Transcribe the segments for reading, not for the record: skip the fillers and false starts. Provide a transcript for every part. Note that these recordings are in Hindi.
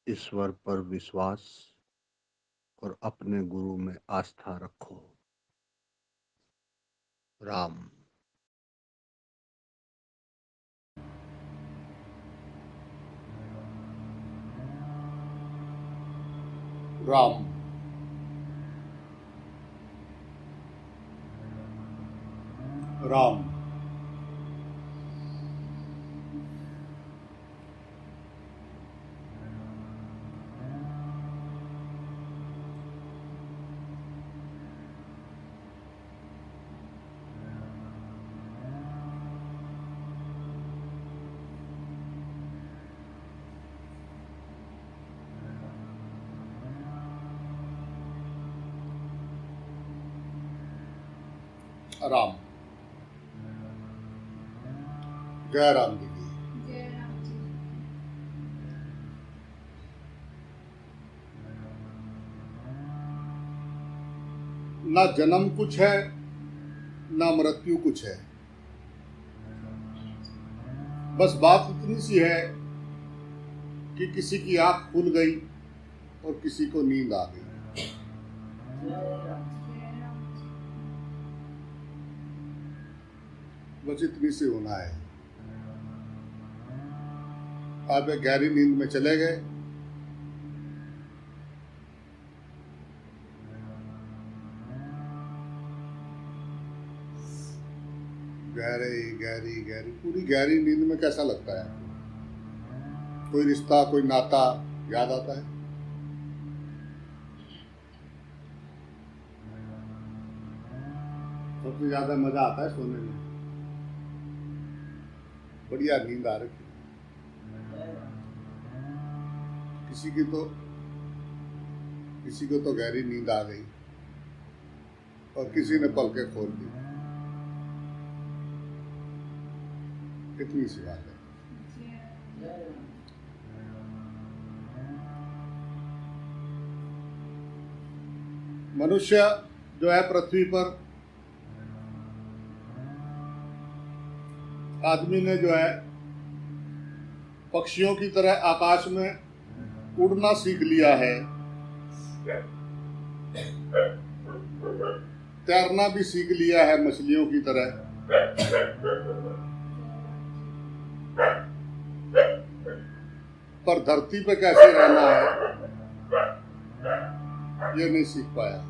ईश्वर पर विश्वास और अपने गुरु में आस्था रखो। राम। राम। राम। राम। जय राम जी की। ना जन्म कुछ है, ना मृत्यु कुछ है। बस बात इतनी सी है कि किसी की आंख खुल गई और किसी को नींद आ गई। बस इतनी सी होना है। आप एक गहरी नींद में चले गए, गहरी गहरी गहरी पूरी गहरी नींद में कैसा लगता है? कोई रिश्ता, कोई नाता याद आता है? सबसे ज्यादा मजा आता है सोने में। बढ़िया नींद आ रही। किसी को तो गहरी नींद आ गई और किसी ने पलकें खोल दी। इतनी सी बात है। मनुष्य जो है पृथ्वी पर, आदमी ने जो है पक्षियों की तरह आकाश में उड़ना सीख लिया है, तैरना भी सीख लिया है मछलियों की तरह। पर धरती पे कैसे रहना है ये नहीं सीख पाया।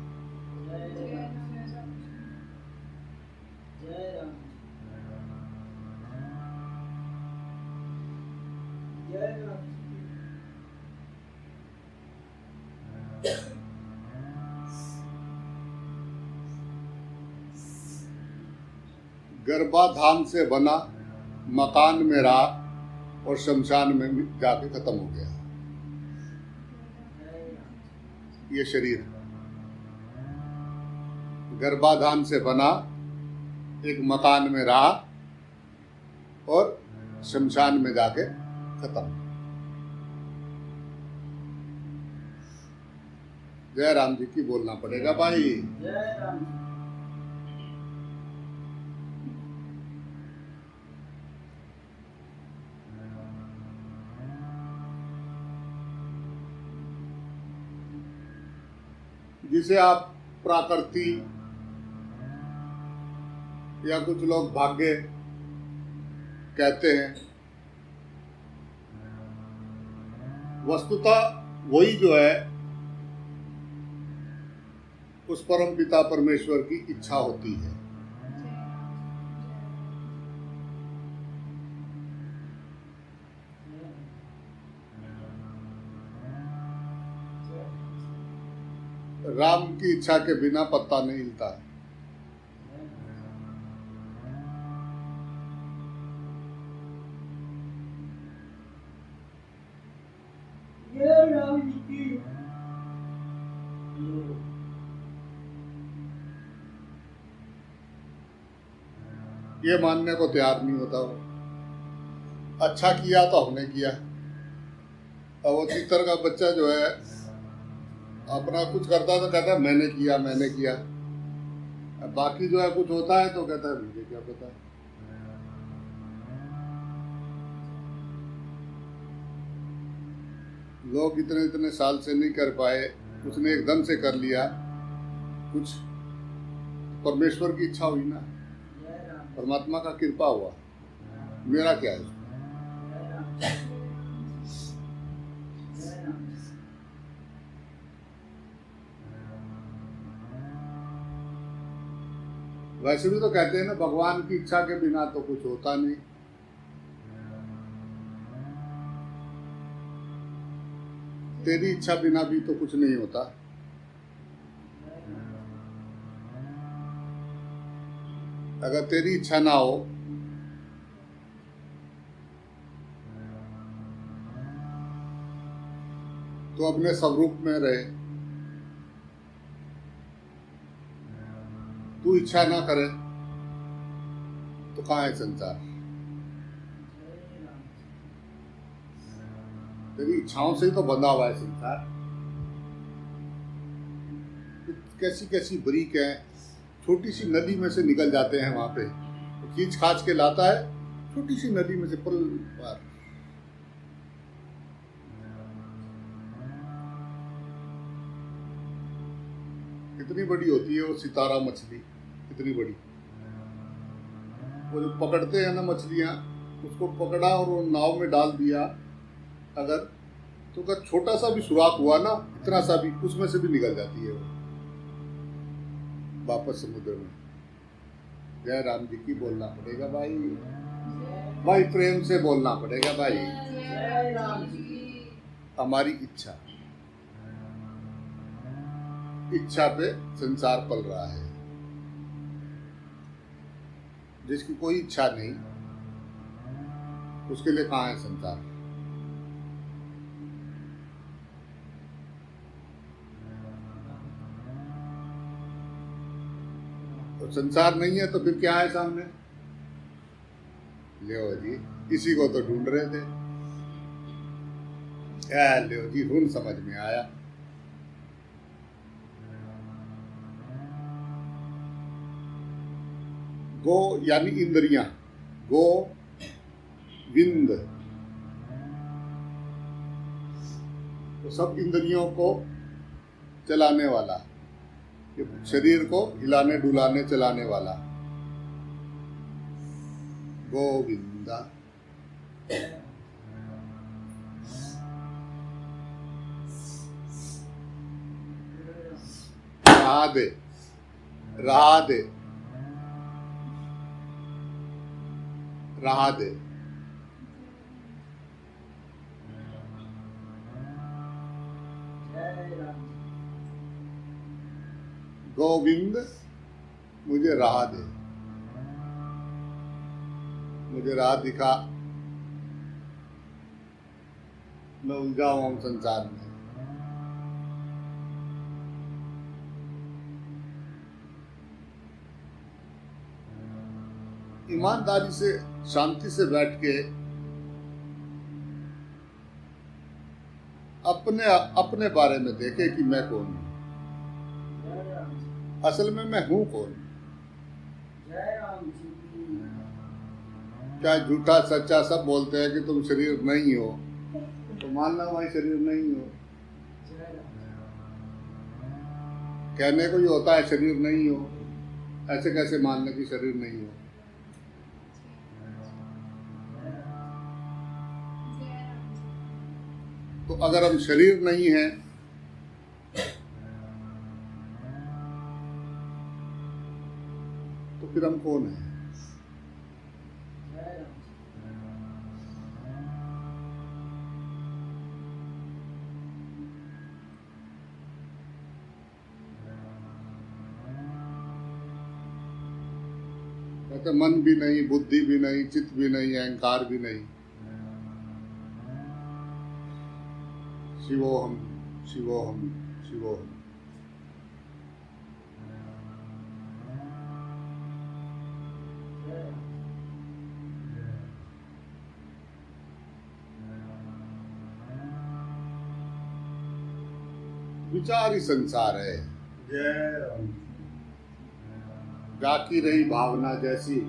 गर्भाधान से बना मकान में रहा और शमशान में जाके खत्म हो गया ये शरीर। गर्भाधान से बना, एक मकान में रहा और शमशान में जाके खत्म। जय राम जी की बोलना पड़ेगा भाई। जय राम जी। जिसे आप प्राकृति या कुछ लोग भाग्य कहते हैं, वस्तुतः वही जो है उस परम पिता परमेश्वर की इच्छा होती है। राम की इच्छा के बिना पत्ता नहीं हिलता है। ये मानने को तैयार नहीं होता वो। अच्छा किया तो हमने किया। अब वो तीतर का बच्चा जो है अपना कुछ करता तो कहता है मैंने किया मैंने किया। अब बाकी जो है कुछ होता है तो कहता है मुझे क्या पता। लोग इतने इतने साल से नहीं कर पाए, उसने एकदम से कर लिया। कुछ परमेश्वर की इच्छा हुई ना, परमात्मा का कृपा हुआ। मेरा क्या है? वैसे भी तो कहते हैं ना, भगवान की इच्छा के बिना तो कुछ होता नहीं। तेरी इच्छा बिना भी तो कुछ नहीं होता। अगर तेरी इच्छा ना हो तो अपने स्वरूप में रहे। तू इच्छा ना करे तो कहाँ है संसार? तेरी इच्छाओं से ही तो बंधा हुआ है संसार। कैसी कैसी बरीक है, छोटी सी नदी में से निकल जाते हैं वहां पे, तो खींच खाच के लाता है छोटी सी नदी में से पल पार। कितनी बड़ी होती है वो सितारा मछली, कितनी बड़ी। वो जो पकड़ते हैं ना मछलियां, उसको पकड़ा और वो नाव में डाल दिया अगर, तो अगर छोटा सा भी सुराख हुआ ना, इतना सा भी, उसमें से भी निकल जाती है वो वापस समुद्र में। जय राम जी की बोलना पड़ेगा भाई, भाई प्रेम से बोलना पड़ेगा भाई। हमारी इच्छा, इच्छा पे संसार पल रहा है। जिसकी कोई इच्छा नहीं, उसके लिए कहाँ है संसार? तो संसार नहीं है तो फिर क्या है सामने? लियो जी, इसी को तो ढूंढ रहे थे। लियो जी, हुन समझ में आया। गो यानी इंद्रियां, गो विंद, तो सब इंद्रियों को चलाने वाला, ये शरीर को हिलाने डुलाने चलाने वाला गोविंदा। राधे राधे राधे। गोविंद मुझे राह दे, मुझे राह दिखा, मैं उलझा हुआ हूं संसार में। ईमानदारी से शांति से बैठ के अपने अपने बारे में देखे कि मैं कौन हूं, असल में मैं हूं कौन। क्या झूठा सच्चा सब बोलते हैं कि तुम शरीर नहीं हो, तो मानना भाई शरीर नहीं हो। कहने को ही होता है शरीर नहीं हो, ऐसे कैसे मानना कि शरीर नहीं हो? तो अगर हम शरीर नहीं हैं तो फिर हम कौन हैं? कहते मन भी नहीं, बुद्धि भी नहीं, चित्त भी नहीं, अहंकार भी नहीं। शिवोहम शिवोहम शिवोहम। विचार ही संसार है। जय जाकी रही भावना जैसी,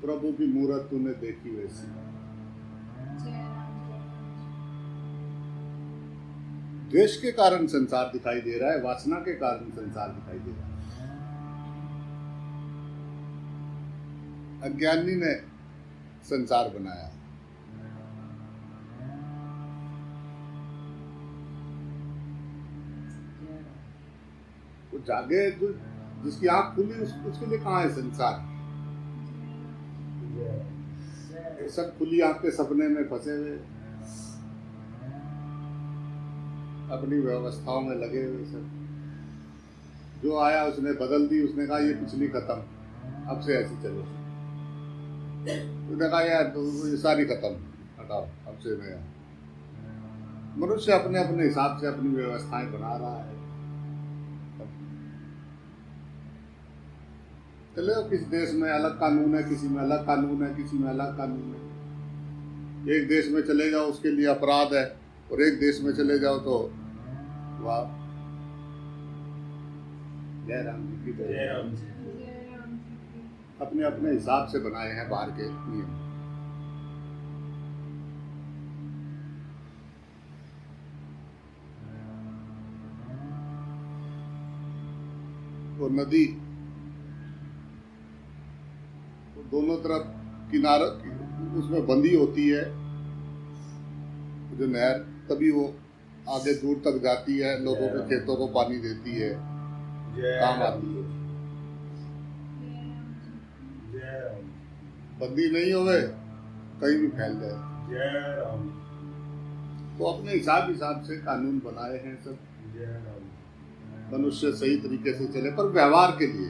प्रभु की मूरत तूने देखी वैसी। द्वेष के कारण संसार दिखाई दे रहा है, वासना के कारण संसार दिखाई दे रहा है। अज्ञानी ने संसार बनाया। वो जागे, जो जिसकी आंख खुली उसके लिए कहाँ है संसार? सब खुली आंख के सपने में फंसे हुए, अपनी व्यवस्थाओं में लगे हुए सब। जो आया उसने बदल दी, उसने कहा ये पिछली खत्म, अब से ऐसी चलो। उसने कहा यार तो ये सारी खत्म, हटाओ, अब से नया। मनुष्य अपने अपने हिसाब से अपनी व्यवस्थाएं बना रहा है। चले किस देश में अलग कानून है, किसी में अलग कानून है, किसी में अलग कानून है। एक देश में चले जाओ उसके लिए अपराध है, और एक देश में चले जाओ तो वाह। जय राम जी की जय। राम जी अपने अपने हिसाब से बनाए हैं बाहर के नियम। वो नदी दोनों तरफ किनारा उसमें बंदी होती है, जो नहर, तभी वो आगे दूर तक जाती है, लोगों के खेतों को पानी देती है, काम आती है। बंदी नहीं होवे, कहीं भी फैल जाए। तो अपने हिसाब से कानून बनाए हैं सब। मनुष्य सही तरीके से चले, पर व्यवहार के लिए।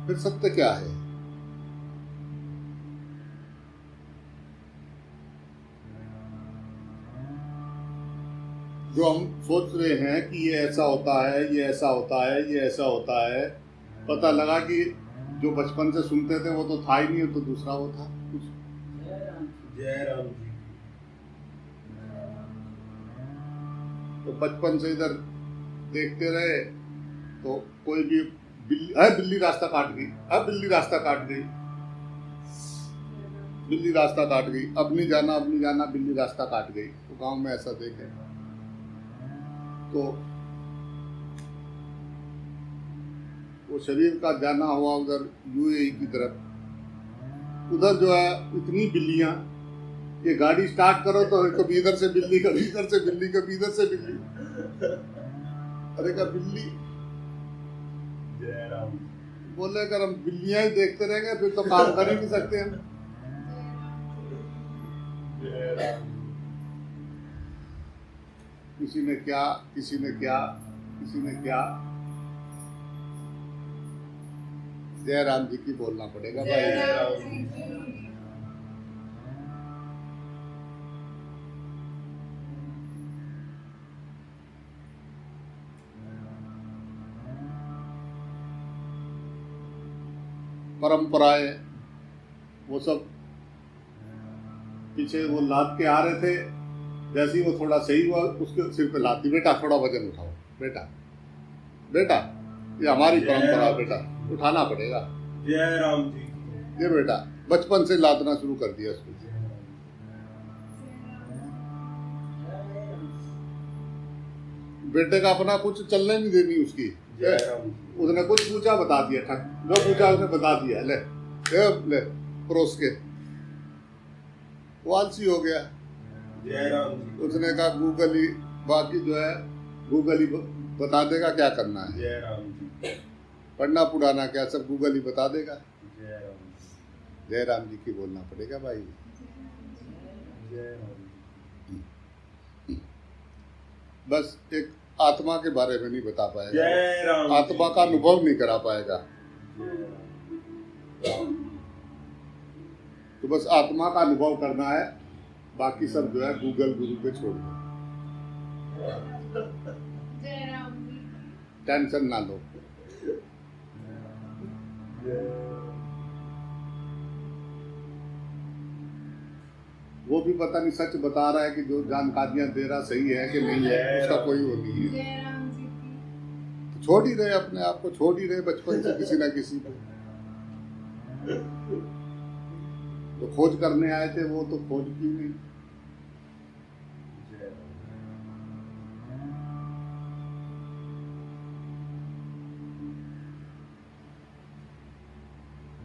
फिर सत्य क्या है? जो हम सोच रहे हैं कि ये ऐसा होता है, ये ऐसा होता है, ये ऐसा होता है, पता लगा कि जो बचपन से सुनते थे वो तो था ही नहीं, तो दूसरा वो था कुछ। जय राम जी। तो बचपन से इधर देखते रहे तो कोई भी बिल्ली रास्ता काट गई, अब बिल्ली रास्ता काट गई, बिल्ली रास्ता काट गई, अब नहीं जाना, बिल्ली रास्ता काट गई। तो गांव में ऐसा देखे तो वो शरीर का जाना हुआ उधर यूएई की तरफ, उधर जो है इतनी बिल्लियां, ये गाड़ी स्टार्ट करो तो कभी इधर से बिल्ली, कभी इधर से बिल्ली, कभी इधर से बिल्ली। अरे का बिल्ली, बोले अगर हम बिल्लियां ही देखते रहेंगे फिर तो काम कर ही नहीं सकते हम। किसी ने क्या, किसी ने क्या, किसी ने क्या। जय राम जी की बोलना पड़ेगा भाई। परंपराएं वो सब पीछे वो लाद के आ रहे थे, जैसे ही वो थोड़ा सही हुआ उसके सिर पे लाती, बेटा थोड़ा वजन उठाओ, बेटा बेटा ये हमारी परंपरा, बेटा उठाना पड़ेगा। जय राम जी। ये बेटा बचपन से लादना शुरू कर दिया उसको। बेटे का अपना कुछ चलने नहीं देनी उसकी। उसने कुछ पूछा बता दिया, ठक जो पूछा उसने बता दिया, ले ले परोस के, वो आलसी हो गया। जय राम जी। उसने कहा गूगल ही, बाकी जो है गूगल ही बता देगा क्या करना है। जय राम जी। पढ़ना पुढ़ाना क्या, सब गूगल ही बता देगा। जय राम जी। जय राम जी की बोलना पड़ेगा भाई। जय राम जी। बस एक आत्मा के बारे में नहीं बता पाएगा, जय राम। आत्मा का अनुभव नहीं करा पाएगा। तो बस आत्मा का अनुभव करना है, बाकी सब जो है गूगल गुरु पे छोड़ दो, टेंशन ना लो। वो भी पता नहीं सच बता रहा है कि जो जानकारियां दे रहा सही है कि नहीं है, उसका कोई वो नहीं है। छोड़ ही रहे, अपने आप को छोड़ ही रहे बचपन से किसी ना किसी को। तो खोज करने आए थे वो तो खोज की नहीं। जय राम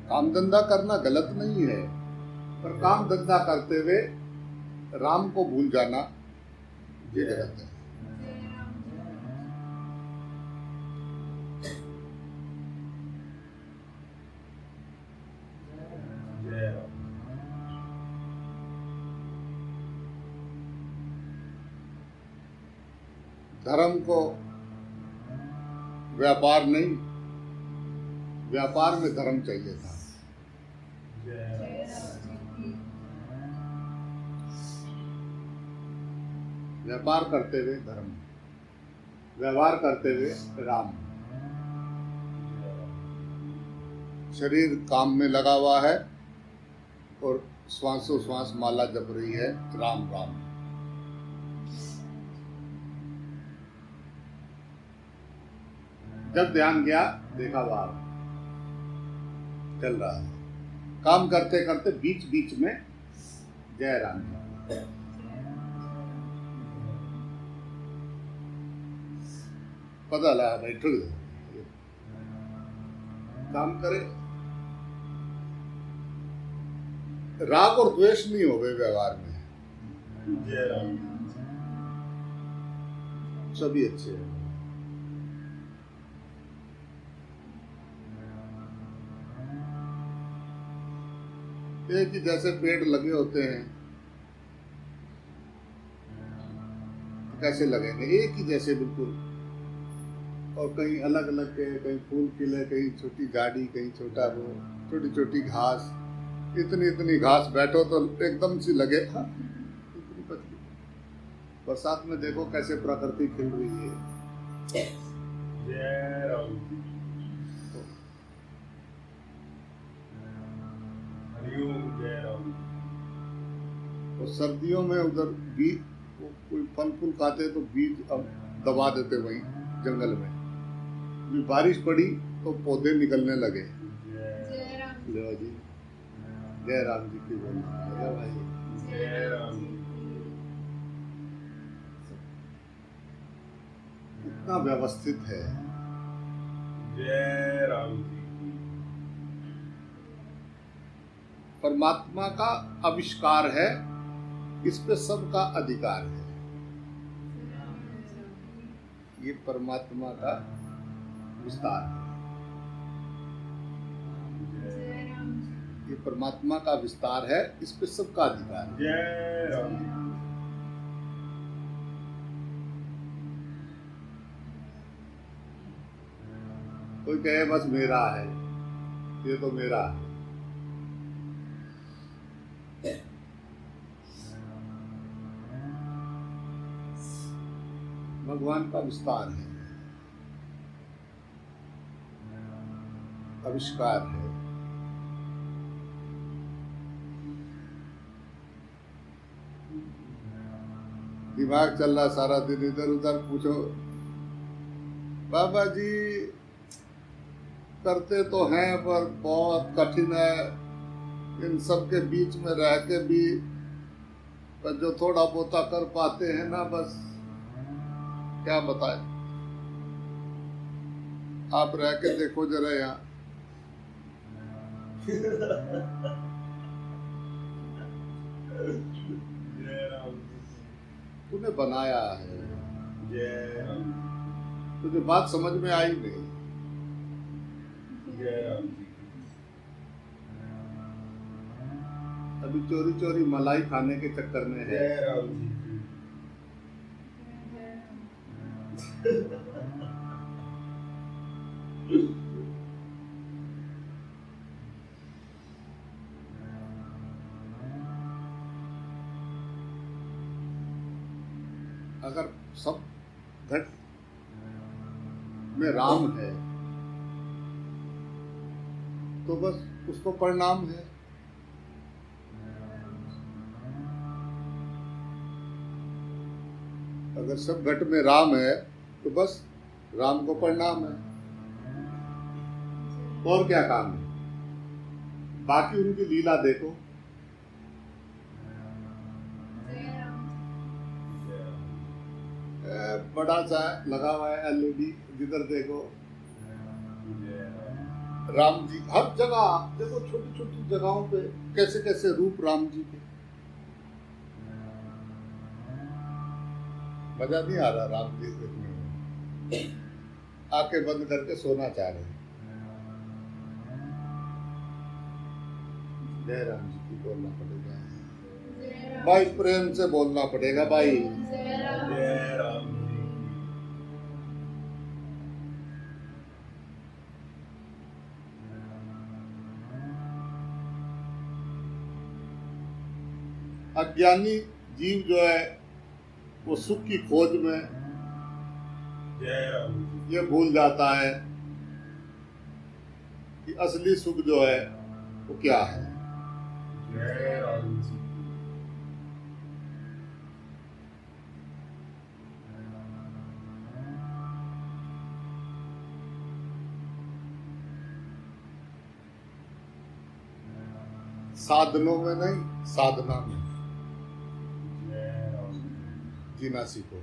काम धंधा करना गलत नहीं है, पर काम धंधा करते हुए राम को भूल जाना ये गलत है। जय राम धर्म को व्यापार नहीं, व्यापार में धर्म चाहिए था। जय राम व्यापार करते हुए धर्म, व्यवहार करते हुए राम। शरीर काम में लगा हुआ है और श्वासों श्वास माला जप रही है राम राम। जब ध्यान गया देखा बाहर चल रहा है, काम करते करते बीच बीच में जय राम जी। पता लगा भाई ठुक काम करे, राग और द्वेष नहीं हो गए व्यवहार में, जय राम सभी अच्छे हैं। एक ही जैसे पेड़ लगे होते हैं, कैसे लगेंगे? एक ही जैसे बिल्कुल, और कहीं अलग अलग के, कहीं फूल खिले, कहीं छोटी गाड़ी, कहीं छोटा वो, छोटी छोटी घास, इतनी इतनी घास बैठो तो एकदम सी लगे हाँ, इतनी पतली। बरसात में देखो कैसे प्रकृति खिल रही है। जय राम हरिओम जय राम। और सर्दियों में उधर बीज, कोई फल फूल खाते तो बीज अब दबा देते वहीं जंगल में। भी बारिश पड़ी तो पौधे निकलने लगे। जय लो जी, जय राम जी की बोली भाई। जय राम इतना व्यवस्थित है। जय राम जी परमात्मा का आविष्कार है, इस पे सबका अधिकार है। ये परमात्मा का विस्तार है, ये परमात्मा का विस्तार है, इस पे सबका अधिकार है। जय राम कोई कहे बस मेरा है, ये तो मेरा है। भगवान का विस्तार है, आविष्कार है। दिमाग चल रहा सारा दिन इधर उधर, पूछो बाबा जी करते तो हैं पर बहुत कठिन है इन सब के बीच में रह के भी, पर जो थोड़ा बहुता कर पाते हैं ना, बस क्या बताएं। आप रह के देखो जरा यहाँ, जय राम तूने बनाया है, जय राम तुझे बात समझ में आई नहीं। जय राम जी अभी चोरी चोरी मलाई खाने के चक्कर में है। जय राम जी अगर सब घट में राम है तो बस उसको प्रणाम है। अगर सब घट में राम है तो बस राम को प्रणाम है, और क्या काम है। बाकी उनकी लीला देखो। बड़ा सा लगा हुआ है LED, जिधर देखो राम जी। हर जगह देखो, छोटी छोटी जगहों पे कैसे कैसे रूप राम जी के। मजा नहीं आ रहा राम जी देखने में। आंखें बंद करके सोना चाह रहे हैं। जय राम जी की बोलना पड़ेगा भाई, प्रेम से बोलना पड़ेगा भाई। जय राम जी की। अज्ञानी जीव जो है वो सुख की खोज में जय राम जी। ये भूल जाता है कि असली सुख जो है वो क्या है। जय राम जी की। साधनों में नहीं, साधना में जय राम जी। जीना सीखो।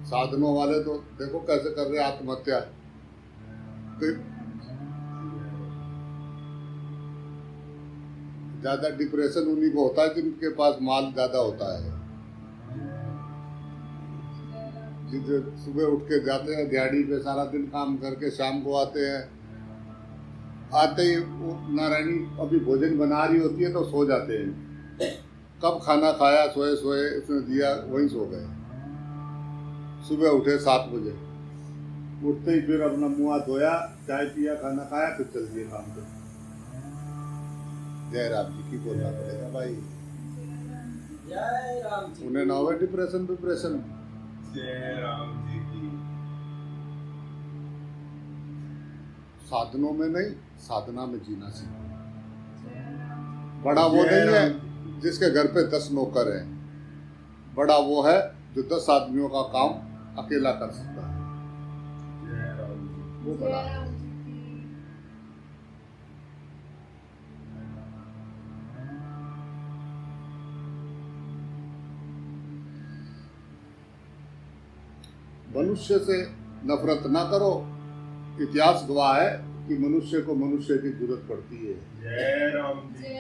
साधनों वाले तो देखो कैसे कर रहे आत्महत्या। ज्यादा डिप्रेशन उन्हीं को होता है जिनके पास माल ज्यादा होता है। जिसे सुबह उठ के जाते हैं दिहाड़ी पे, सारा दिन काम करके शाम को आते हैं, आते ही वो नारायणी अभी भोजन बना रही होती है तो सो जाते हैं। कब खाना खाया, सोए सोए उसने दिया, वहीं सो गए। सुबह उठे 7 बजे, उठते ही फिर अपना मुंह हाथ धोया, चाय पिया, खाना खाया, फिर चल दिए काम पे। जय राम जी की बोलना पड़ेगा भाई। जय राम जी। उन्हें ना हो डिप्रेशन। जय राम जी की। साधनों में नहीं, साधना में जीना सीखो। बड़ा वो नहीं है जिसके घर पे 10 नौकर हैं, बड़ा वो है जो 10 आदमियों का काम अकेला कर सकता है। जय राम जी। वो बड़ा है। मनुष्य से नफरत ना करो। इतिहास गवाह है कि मनुष्य को मनुष्य की जरूरत पड़ती है। जय राम जी की।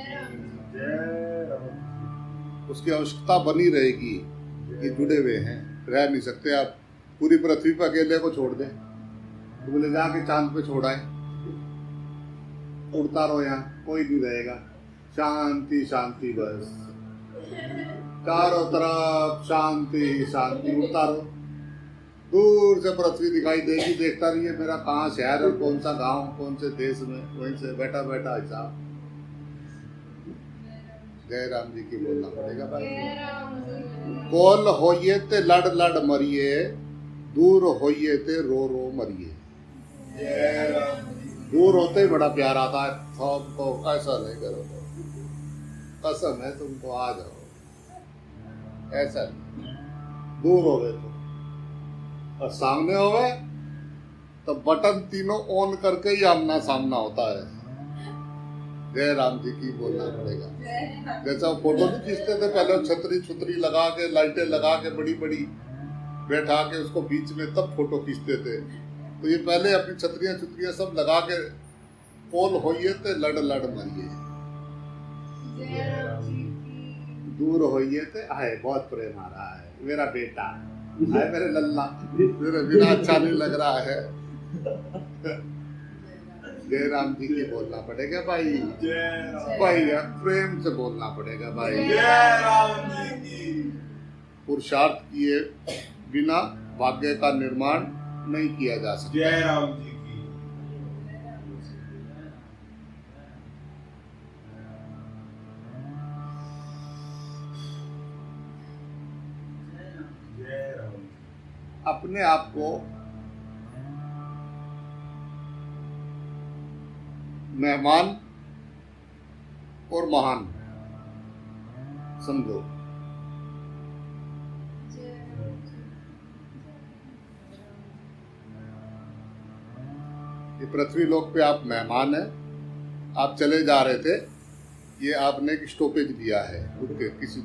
जय राम जी। उसकी आवश्यकता बनी रहेगी कि जुड़े हुए हैं, रह नहीं सकते आप। पूरी पृथ्वी पर अकेले को छोड़ दें तो बोले जाके चांद पे छोड़ाए, उड़ता रहो, यहाँ कोई नहीं रहेगा। शांति शांति, बस चारों तरफ शांति शांति, उड़ता रहो। दूर से पृथ्वी दिखाई देगी, देखता रहिए मेरा कहाँ शहर और कौन सा गांव, कौन से देश में, वहीं से बैठा बैठा हिसाब। जय राम जी की बोलना पड़ेगा भाई। कोल होइए ते लड़ लड़ मरिए, दूर होइए ते रो रो मरिए। जय राम जी। दूर होते ही बड़ा प्यार आता है सबको। ऐसा नहीं करो तो, कसम है तुमको, आ जाओ। ऐसा नहीं, दूर हो गए तो, और सामने हो गए तो बटन तीनों ऑन करके ही आमना सामना होता है। जय राम जी की बोलना पड़ेगा। जैसा वो फोटो नहीं खींचते थे पहले, छतरी छुतरी लगा के, लाइटें लगा के, बड़ी बड़ी बैठा के उसको बीच में, तब फोटो खींचते थे। तो ये पहले अपनी छतरियां छुतरियां सब लगा के, पोल होइए ते लड़ लड़ मरिए, दूर होइए ते आए बहुत प्रेम आ रहा है मेरा बेटा, आए मेरे लल्ला, मेरे बिना अच्छा नहीं लग रहा है। जय राम जी की बोलना पड़ेगा भाई। जय राम। भाई प्रेम से बोलना पड़ेगा भाई। जय राम जी की। पुरुषार्थ किए बिना भाग्य का निर्माण नहीं किया जा सकता। जय राम जी की। जय राम। अपने आप को मेहमान और महान समझो। ये पृथ्वी लोक पे आप मेहमान हैं, आप चले जा रहे थे, ये आपने एक स्टॉपेज दिया है रुक के किसी।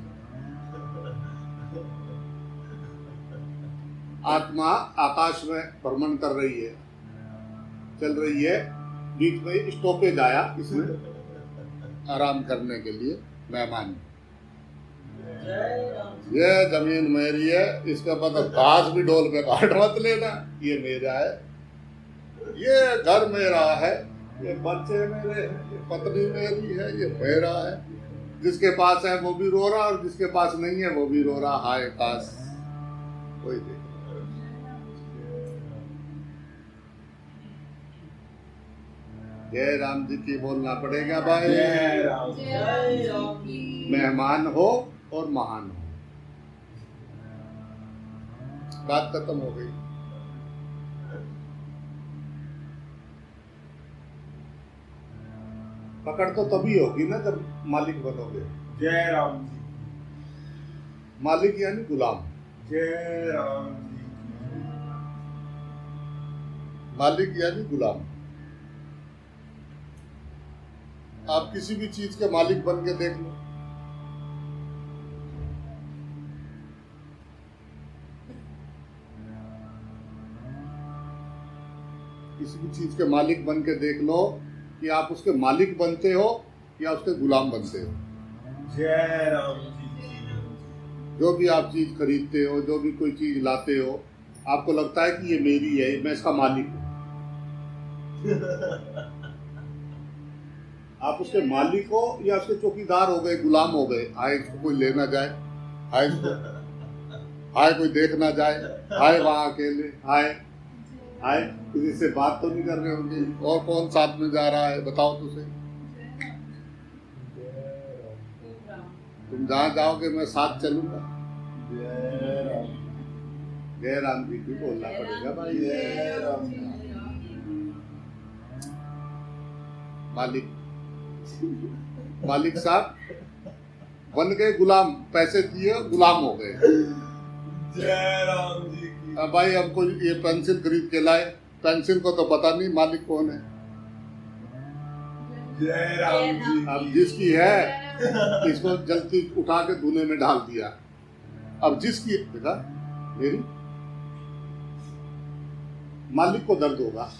आत्मा आकाश में भ्रमण कर रही है, चल रही है, बीच में स्टॉपेज आया इसमें आराम करने के लिए मेहमान। ये जमीन मेरी है, इसका पता घास भी डोल पे काट मत लेना, ये मेरा है, ये घर मेरा है, ये बच्चे मेरे हैं, ये पत्नी मेरी है, ये मेरा है। जिसके पास है वो भी रो रहा और जिसके पास नहीं है वो भी रो रहा, हाय काश कोई देख। जय राम जी की बोलना पड़ेगा भाई। जय राम मेहमान हो और महान हो। बात खत्म हो गई। पकड़ तो तभी होगी ना जब मालिक बनोगे। जय राम जी, मालिक यानी गुलाम। जय राम जी, मालिक यानी गुलाम। आप किसी भी चीज के मालिक बन के देख लो, किसी भी चीज के मालिक बन के देख लो कि आप उसके मालिक बनते हो या उसके गुलाम बनते हो। जय राम जी। जो भी आप चीज खरीदते हो, जो भी कोई चीज लाते हो, आपको लगता है कि ये मेरी है, मैं इसका मालिक हूं। आप उसके मालिक हो या उसके चौकीदार हो गए, गुलाम हो गए। हाय इसको कोई ले ना जाए, हाय इसको, हाय कोई देख ना जाए, हाय वहां अकेले, हाय हाय किसी से बात तो नहीं कर रहे होंगे, और कौन साथ में जा रहा है बताओ तुझे। तुम जहाँ जाओगे मैं साथ चलूंगा। जय राम जी की बोलना पड़ेगा भाई। जय राम जी। मालिक, मालिक साहब बन गए गुलाम, पैसे दिए गुलाम हो गए। जय राम जी की। अब भाई हमको ये पेंसिल खरीद के लाए, पेंसिल को तो पता नहीं मालिक कौन है। जय राम जी। अब जिसकी है इसको जल्दी उठा के धुने में डाल दिया। अब जिसकी देखा मेरी, मालिक को दर्द होगा।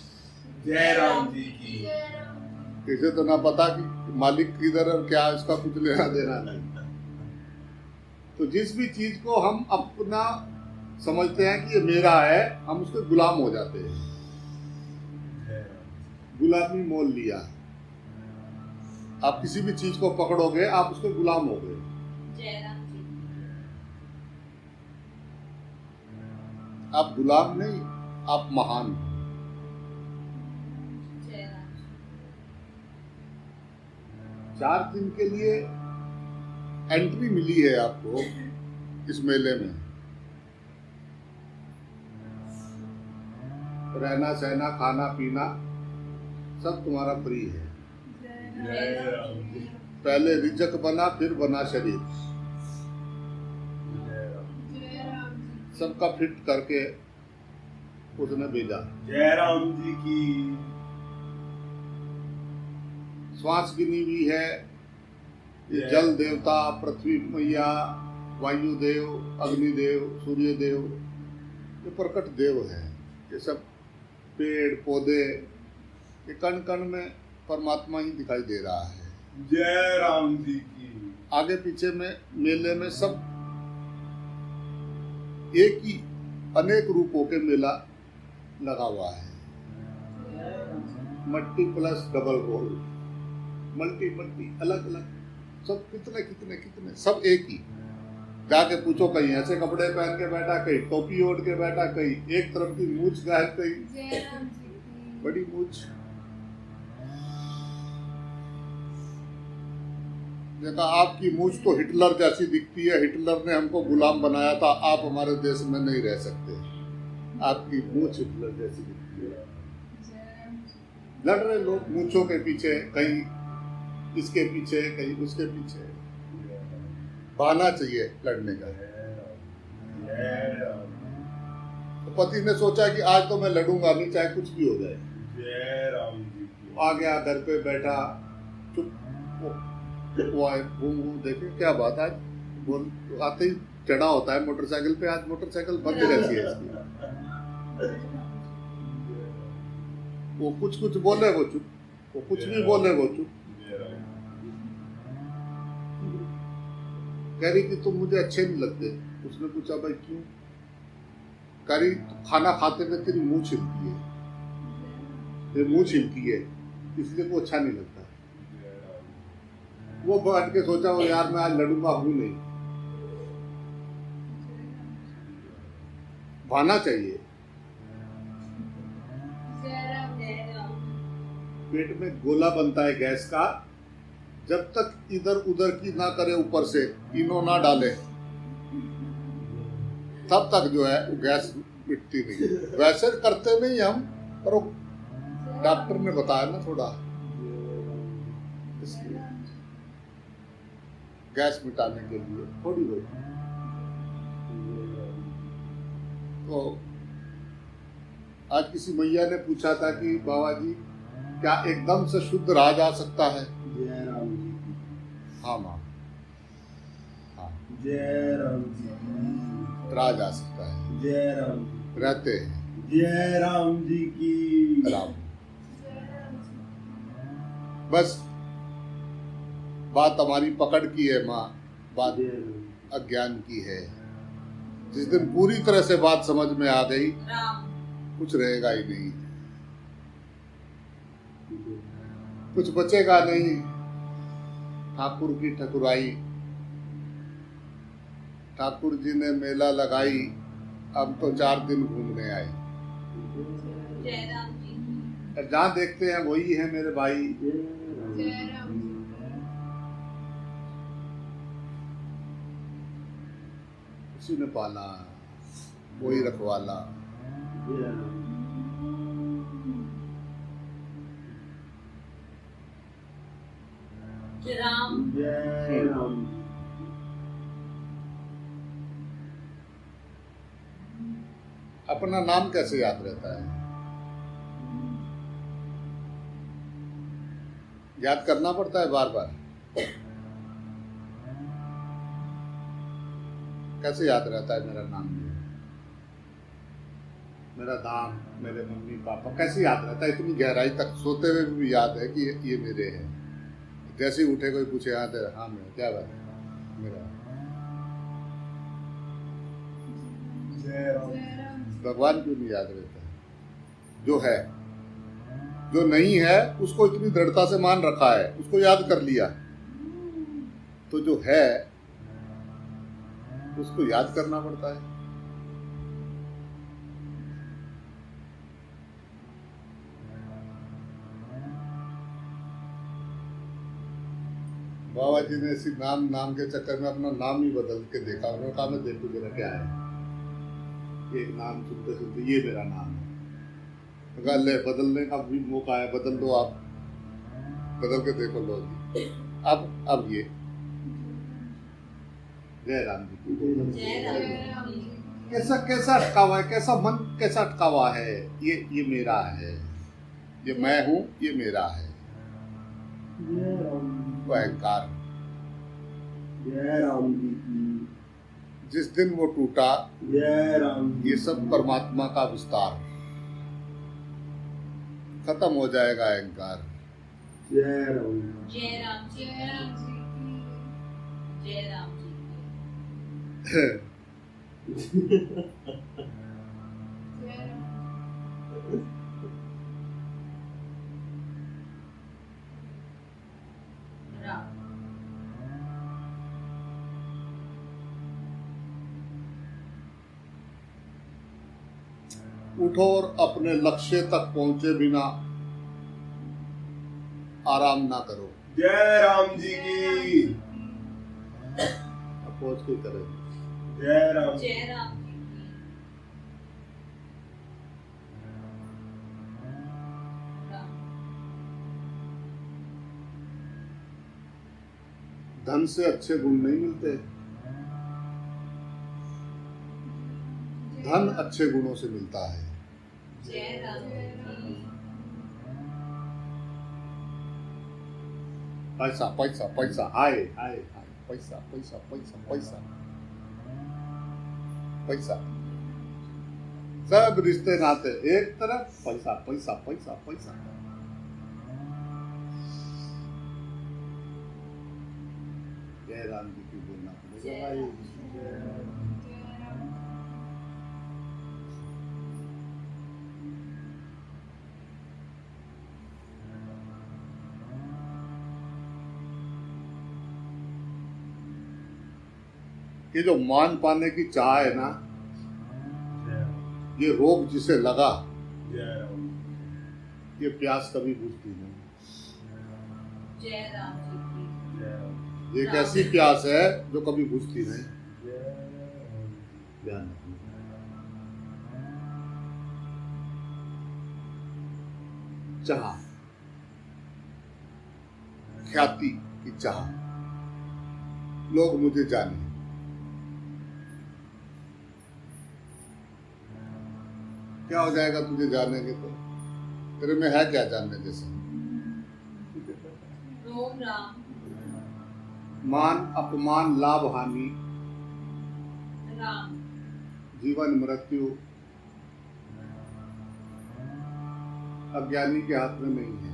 जय राम जी की। इसे तो ना पता कि मालिक किधर है, क्या इसका कुछ लेना देना नहीं। तो जिस भी चीज को हम अपना समझते हैं कि ये मेरा है, हम उसके गुलाम हो जाते हैं। गुलामी मोल लिया। आप किसी भी चीज को पकड़ोगे आप उसके गुलाम हो गए। आप गुलाम नहीं, आप महान हो। चार दिन के लिए एंट्री मिली है आपको इस मेले में। रहना सहना खाना पीना सब तुम्हारा फ्री है। जय राम जी। पहले रिजक बना फिर बना शरीर, सबका फिट करके उसने भेजा। जय राम जी की। श्वास गिनी हुई है। ये जल देवता, पृथ्वी मैया, वायु देव, अग्निदेव, सूर्य देव, ये प्रकट देव है। ये सब पेड़ पौधे, ये कण कण में परमात्मा ही दिखाई दे रहा है। जय राम जी की। आगे पीछे में मेले में सब एक ही अनेक रूपों के मेला लगा हुआ है। मल्टी प्लस डबल गोल, मल्टी मल्टी अलग अलग, सब कितने कितने कितने, सब एक ही। जाके पूछो, कहीं ऐसे कपड़े पहन के बैठा, कहीं टोपी ओढ़ के बैठा, कहीं एक तरफ की मूछ का है, कहीं बड़ी मूछ। देखा, आपकी मूछ तो हिटलर जैसी दिखती है, हिटलर ने हमको गुलाम बनाया था, आप हमारे देश में नहीं रह सकते। आपकी मूछ हिटलर जैसी दिखती है। लड़ रहे लोग मूछों के पीछे, कहीं इसके पीछे, कहीं उसके पीछे। बहाना चाहिए लड़ने का। तो पति ने सोचा कि आज तो मैं लड़ूंगा नहीं, चाहे कुछ भी हो जाए। जय राम जी की। आ गया घर पे बैठा चुप। वो आए घूम देखे क्या बात आज बोल आते ही चढ़ा होता है मोटरसाइकिल पे, आज मोटरसाइकिल बंद रहती है इसकी। वो कुछ बोले वो चुप, वो कुछ भी बोले वो चुप। जय राम। कह रही कि तुम मुझे अच्छे नहीं लगते। उसने पूछा भाई क्यों? कह रही खाना खाते हुए तेरी मुंह छिलती है, तेरी मुंह छिलती है इसलिए वो अच्छा नहीं लगता। जय राम। वो बैठ के सोचा वो यार मैं आज लड़ूंगा हूं नहीं, भाना चाहिए। पेट में गोला बनता है गैस का, जब तक इधर उधर की ना करे, ऊपर से इनो ना डाले, तब तक जो है वो गैस मिटती नहीं। वैसे करते नहीं हम, पर वो डॉक्टर ने बताया ना थोड़ा, इसलिए गैस मिटाने के लिए थोड़ी बहुत। तो आज किसी मैया ने पूछा था कि बाबा जी क्या एकदम से शुद्ध रहा जा सकता है? जय राम जी की। हाँ माँ, हाँ जय राम जी की। रहा जा सकता है, जय राम जी। रहते हैं। जय राम जी की। राम बस बात हमारी पकड़ की है माँ, बात जय राम। अज्ञान की है। जिस दिन पूरी तरह से बात समझ में आ गई, कुछ रहेगा ही नहीं, कुछ बचेगा नहीं। ठाकुर की ठकुराई, ठाकुर जी ने मेला लगाई, अब तो 4 दिन घूमने आए। जहाँ देखते हैं वही है मेरे भाई। उसी ने पाला, वही रखवाला। जय राम। जय राम। अपना नाम कैसे याद रहता है? याद करना पड़ता है बार बार। कैसे याद रहता है मेरा नाम? मेरा नाम, मेरे मम्मी पापा कैसे याद रहता है? इतनी गहराई तक सोते हुए भी याद है कि ये मेरे हैं। जैसे ही उठे कोई पूछे याद है, हाँ मेरा, क्या बात है मेरा। जय राम। भगवान क्यों नहीं याद रहता है? जो है, जो नहीं है उसको इतनी दृढ़ता से मान रखा है, उसको याद कर लिया, तो जो है उसको याद करना पड़ता है। बाबा जी ने इसी नाम के चक्कर में अपना नाम ही बदल के देखा। उन्होंने कहा मैं देखूं जरा क्या है। एक नाम सुनते सुनते ये मेरा नाम है। तो कहा ले बदलने का भी मौका है, बदल दो आप, बदल के देखो लो जी। अब ये जय राम जी। कैसा अटका हुआ है, कैसा मन कैसा अटका हुआ है। ये मेरा है, ये मैं हूँ, ये मेरा है। जय राम। वो अहंकार जय राम जी की। जिस दिन वो टूटा, जय राम जी। ये सब परमात्मा का विस्तार, खत्म हो जाएगा अहंकार। जय राम। जय राम जी की। जय राम जी की। राम। उठो और अपने लक्ष्य तक पहुंचे बिना आराम ना करो। जय राम जी की। अब पहुंच के करें। जय राम। जय राम जी की। राम। धन से अच्छे गुण नहीं मिलते, धन अच्छे गुणों से मिलता है। जय राम जी की। पैसा पैसा पैसा आए आए आए, पैसा पैसा पैसा पैसा पैसा, सब रिश्ते नाते एक तरफ, पैसा पैसा पैसा पैसा। जय राम जी की बोलना पड़ेगा भाई। ये जो मान पाने की चाह है ना, ये रोग जिसे लगा, ये प्यास कभी बुझती नहीं। जय राम जी की। ये एक ऐसी प्यास है जो कभी बुझती नहीं। ध्यान रखना। चाह, ख्याति की चाह, लोग मुझे जाने। क्या हो जाएगा तुझे जानेंगे तो? तेरे में है क्या जानने जैसा? रोम राम। मान अपमान लाभ हानि, राम। जीवन मृत्यु अज्ञानी के हाथ में नहीं है।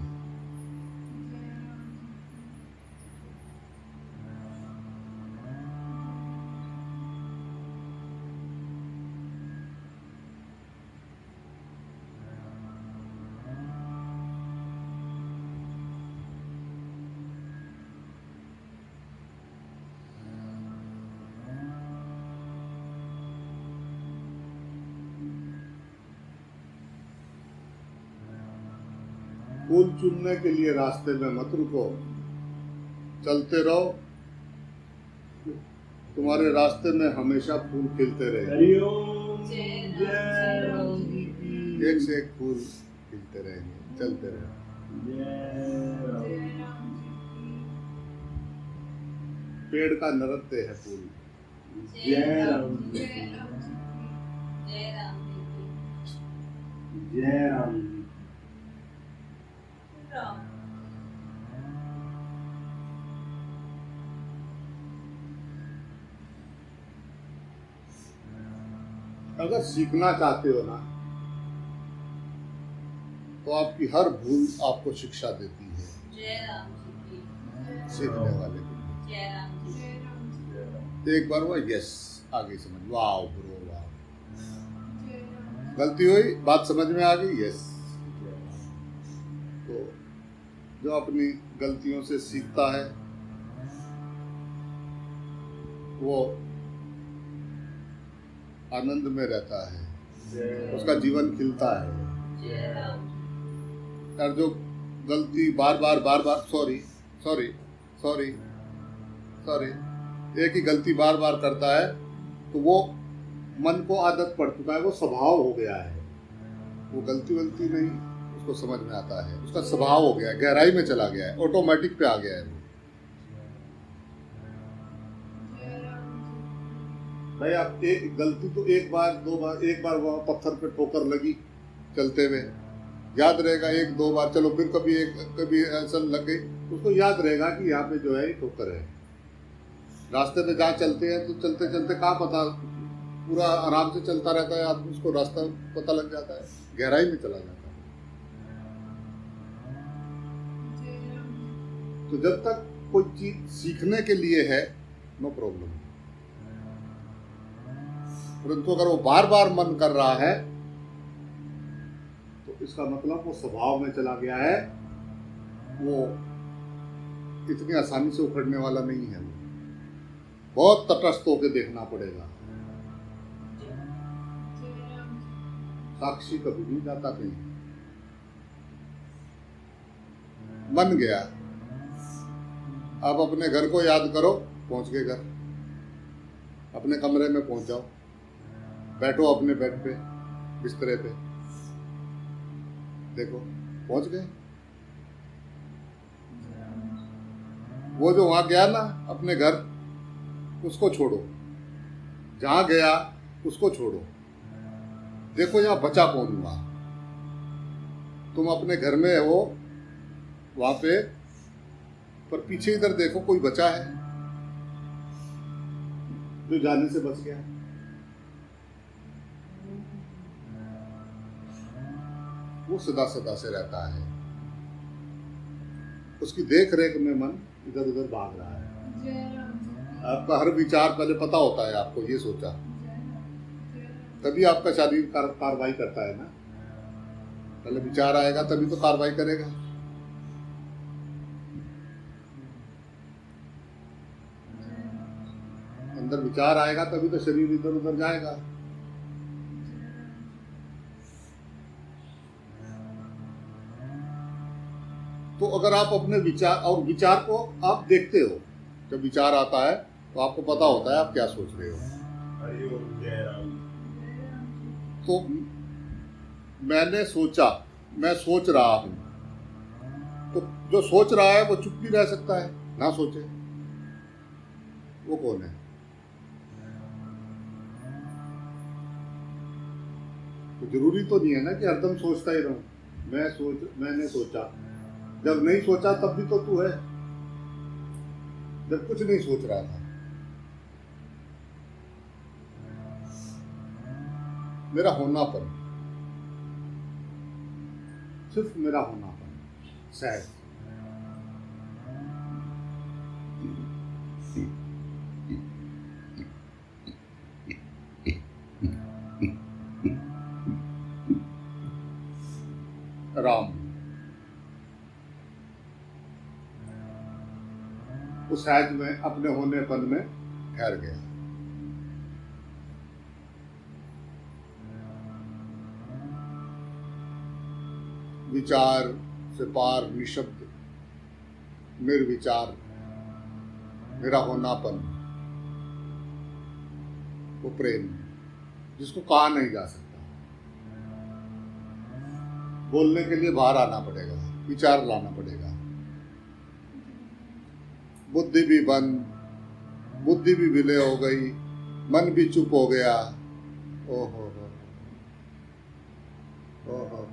फूल चुनने के लिए रास्ते में मत रुको, चलते रहो, तुम्हारे रास्ते में हमेशा फूल खिलते रहे। जय राम जी की। एक से एक फूल खिलते रहेंगे, चलते रहे। जय राम जी की। पेड़ का नृत्य है फूल। जय राम जी की। जय राम जी की। जय राम जी। राम। अगर सीखना चाहते हो ना, तो आपकी हर भूल आपको शिक्षा देती है जय राम जी की। सीखने वाले के लिए। जय राम जी। एक बार हुआ, यस, आगे समझ, वाह ब्रो वाह, गलती हुई, बात समझ में आ गई, यस। तो जो अपनी गलतियों से सीखता है वो आनंद में रहता है, उसका जीवन खिलता है। जय राम। और जो गलती बार बार सॉरी सॉरी सॉरी सॉरी एक ही गलती बार बार करता है, तो वो मन को आदत पड़ चुका है, वो स्वभाव हो गया है। वो गलती नहीं उसको समझ में आता है, उसका स्वभाव हो गया है, गहराई में चला गया है, ऑटोमेटिक पे आ गया है वो। भाई आप एक गलती तो एक बार दो बार, एक बार वहाँ पत्थर पे ठोकर लगी चलते हुए, याद रहेगा, एक दो बार, चलो फिर कभी ऐसा लग गई, उसको याद रहेगा कि यहाँ पे जो है ठोकर है। रास्ते पे जहाँ चलते हैं तो चलते चलते कहाँ पता, पूरा आराम से चलता रहता है आदमी, उसको रास्ता पता लग जाता है, गहराई में चला जाता है। तो जब तक कोई चीज सीखने के लिए है, नो प्रॉब्लम, परंतु अगर वो बार बार मन कर रहा है तो इसका मतलब वो स्वभाव में चला गया है, वो इतनी आसानी से उखड़ने वाला नहीं है। बहुत तटस्थ होकर देखना पड़ेगा। साक्षी कभी नहीं जाता कहीं। बन गया, अब अपने घर को याद करो, पहुंच गए घर, अपने कमरे में पहुंच जाओ, बैठो अपने बेड पे, बिस्तरे पे, देखो पहुंच गए। वो जो वहां गया ना अपने घर, उसको छोड़ो, जहां गया उसको छोड़ो, देखो यहां बचा कौन हुआ। तुम अपने घर में हो, वहां पे पर पीछे इधर देखो, कोई बचा है जो जाने से बच गया? वो सदा सदा से रहता है, उसकी देख रेख में मन इधर उधर भाग रहा है। जय राम जी आपका हर विचार पहले पता होता है, आपको ये सोचा, तभी आपका शरीर कार्रवाई करता है ना। पहले विचार आएगा तभी तो कार्रवाई करेगा। अंदर विचार आएगा तभी तो शरीर इधर उधर जाएगा। तो अगर आप अपने विचार और विचार को आप देखते हो, जब विचार आता है तो आपको पता होता है आप क्या सोच रहे हो। हरि ओम जय राम। तो मैंने सोचा, मैं सोच रहा हूं, तो जो सोच रहा है वो चुप भी रह सकता है, ना सोचे। वो कौन है? तो जरूरी तो नहीं है ना कि हरदम सोचता ही रहूं। मैंने सोचा, जब नहीं सोचा तब भी तो तू है, जब कुछ नहीं सोच रहा था। मेरा होनापन, सिर्फ मेरा होनापन, सहज। राम, उस सहज में अपने होनेपन में ठहर गया। विचार से पार निशब्द निर्विचार मेरा होनापन, वो प्रेम जिसको कहा नहीं जा सकता। बोलने के लिए बाहर आना पड़ेगा, विचार लाना पड़ेगा। बुद्धि भी बंद, बुद्धि भी विलय हो गई, मन भी चुप हो गया। ओहो ओहो,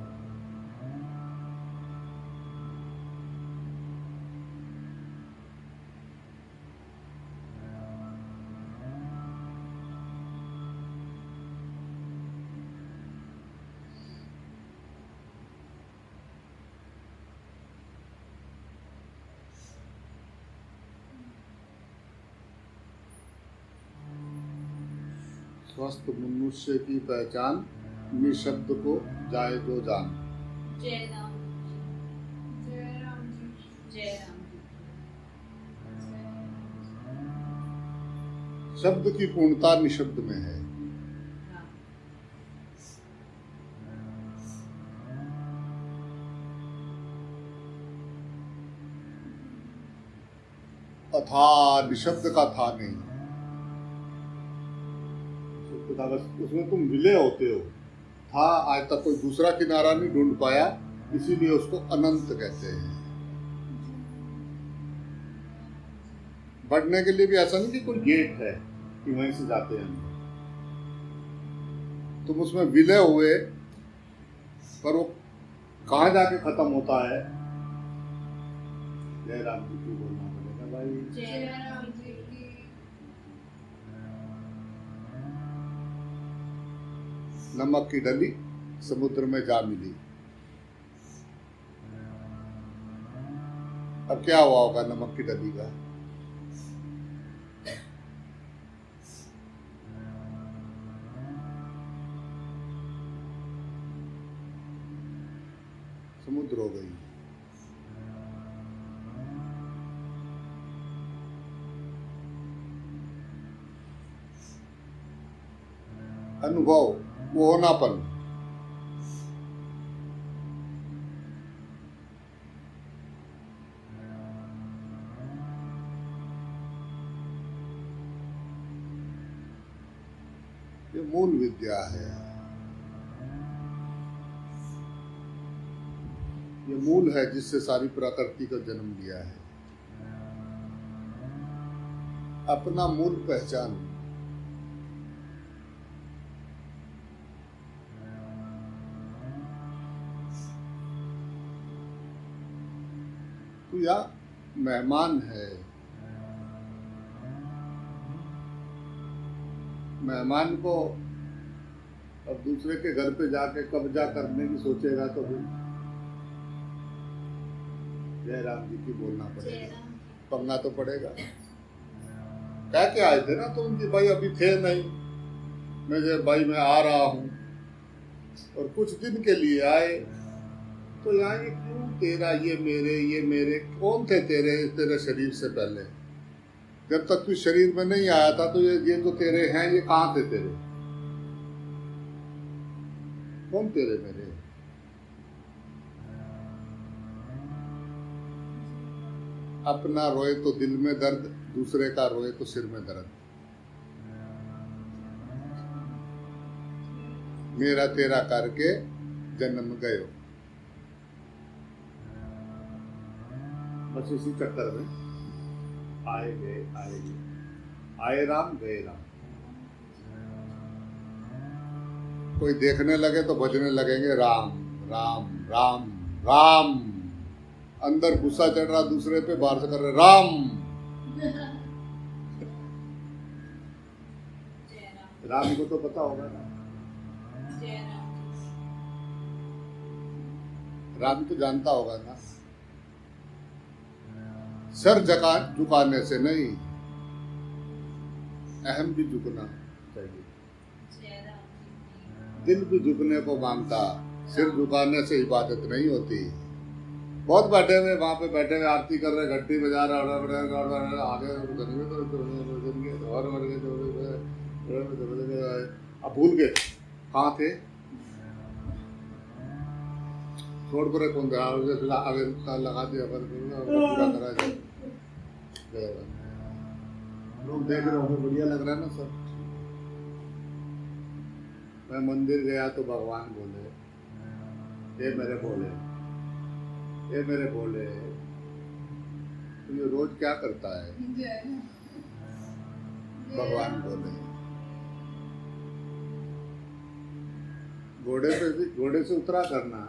स्वस्थ मनुष्य की पहचान निशब्द को जाए जो जान। जय राम जय राम जी। जय राम शब्द की पूर्णता निशब्द में है। हाँ। अथा निशब्द का था नहीं, शब्द था बस, उसमें तुम विलय होते हो। था आज तक कोई दूसरा किनारा नहीं ढूंढ पाया, इसीलिए उसको अनंत कहते हैं। बढ़ने के लिए भी ऐसा नहीं कि कोई गेट है कि वहीं से जाते हैं अंदर। तुम उसमें विलय हुए, पर वो कहाँ जाके खत्म होता है? जय राम जी की बोलना पड़ेगा भाई। जय राम जी की। नमक की डली समुद्र में जा मिली। अब क्या हुआ होगा नमक की डली का? समुद्र हो गई। अनुभव, वो होनापन, ये मूल विद्या है। ये मूल है जिससे सारी प्रकृति का जन्म लिया है। अपना मूल पहचान। तो या मेहमान है। मेहमान को अब दूसरे के घर पे जाके कब्जा करने की सोचेगा तो फिर जय राम जी की बोलना पड़ेगा, पंगा तो पड़ेगा। कह के आए थे ना तुम कि भाई अभी थे नहीं, भाई मैं आ रहा हूँ, और कुछ दिन के लिए आए, तो यहाँ ये क्यों तेरा, ये मेरे कौन थे तेरे शरीर से पहले? जब तक तू शरीर में नहीं आया था तो ये जो तेरे हैं ये कहाँ थे तेरे? कौन तेरे मेरे? अपना रोए तो दिल में दर्द, दूसरे का रोए तो सिर में दर्द। मेरा तेरा करके जन्म गयो, बस इसी चक्कर में आए गए, आए राम गए राम। कोई देखने लगे तो भजने लगेंगे राम राम राम राम। अंदर गुस्सा चढ़ रहा दूसरे पे, बाहर से कर रहे राम। राम को तो पता होगा ना, राम तो जानता होगा ना। सर झुकाने से नहीं, अहम भी झुकना चाहिए। दिल भी झुकने को मांगता, सिर झुकाने से इबादत नहीं होती। बहुत बैठे हुए वहां पे, बैठे हुए आरती कर रहे, घंटी बजा रहे, आगे और मर गए, अब भूल गए कहाँ थे। छोड़ कर कौन लगा दिया, पूरा करा जाए। लोग देख रहे होंगे, बढ़िया लग रहा है ना सब। मैं मंदिर गया तो भगवान बोले, ये मेरे बोले, ये मेरे बोले, तो ये रोज क्या करता है? भगवान बोले। घोड़े पे भी, घोड़े से उतरा करना,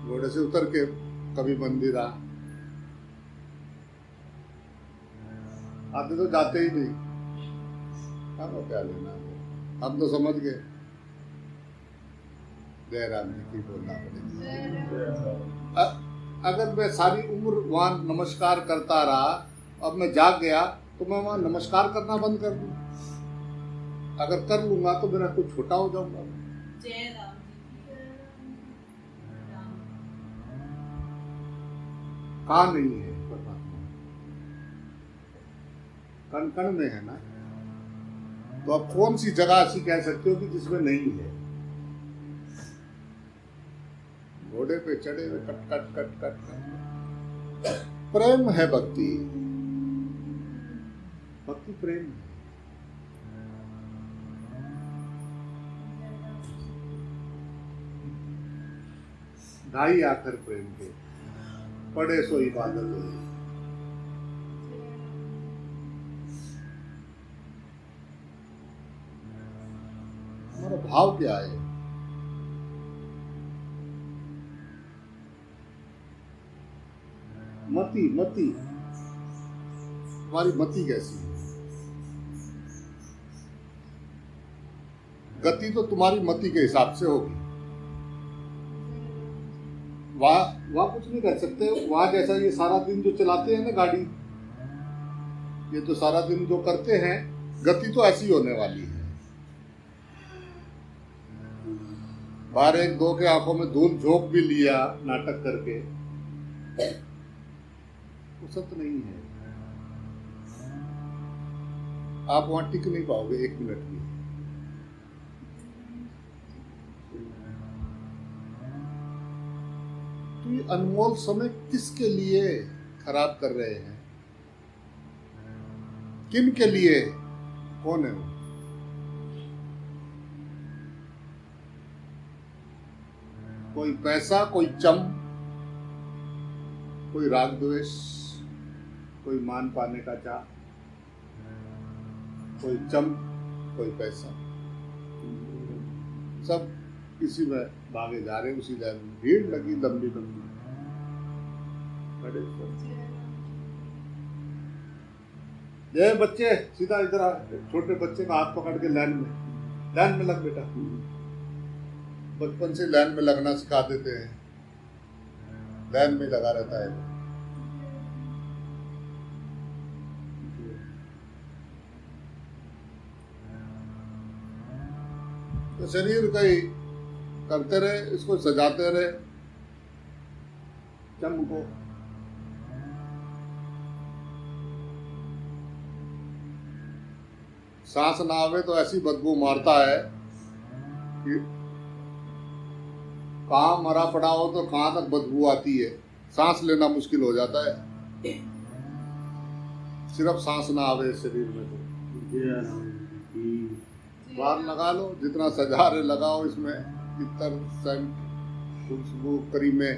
घोड़े से उतर के कभी मंदिर आते तो जाते ही नहीं। हम क्या लेना, हम तो समझ गए जय राम जी की बोलना पड़ेगा। अगर मैं सारी उम्र वहां नमस्कार करता रहा, अब मैं जाग गया तो मैं वहां नमस्कार करना बंद कर दूं। अगर कर लूंगा तो मेरा कुछ छोटा हो जाऊंगा। कहाँ नहीं है परमात्मा? कण कण में है ना। तो अब कौन सी जगह ऐसी कह सकते हो कि जिसमें नहीं है? घोड़े पे चढ़े हुए कट कट कट कट कट। प्रेम है भक्ति, भक्ति प्रेम है। ढाई आखिर प्रेम के, पढ़े सो इबादत हो। हमारा भाव क्या है? मति हमारी मति कैसी है? गति तो तुम्हारी मति के हिसाब से होगी। वहां कुछ नहीं कर सकते। वहां जैसा ये सारा दिन जो चलाते हैं ना गाड़ी, ये तो सारा दिन जो करते हैं, गति तो ऐसी होने वाली है। बाहर एक दो के आंखों में धूल झोंक भी लिया नाटक करके, वो सत्य नहीं है। आप वहां टिक नहीं पाओगे एक मिनट भी। तो ये अनमोल समय किसके लिए खराब कर रहे हैं? किन के लिए? कौन है वो? कोई पैसा, कोई चम, कोई राग द्वेष, कोई मान पाने का चाह, कोई चम, कोई पैसा, सब इसी में भागे जा रहे। उसी लाइन में भीड़ लगी लंबी लंबी। खड़े ये बच्चे सीधा इधर आ, छोटे बच्चे का हाथ पकड़ के लाइन में लग बेटा। बचपन से लाइन में लगना सिखा देते हैं, लाइन में लगा रहता है। तो शरीर का ही करते रहे, इसको सजाते रहे, चमको सांस ना आवे तो ऐसी बदबू मारता है कि कहाँ मरा पड़ा हो तो कहाँ तक बदबू आती है, सांस लेना मुश्किल हो जाता है। सिर्फ सांस ना आवे शरीर में तो बाहर लगा लो, जितना सजा रहे लगाओ, इसमें इतर सेंट खुशबू करीमे,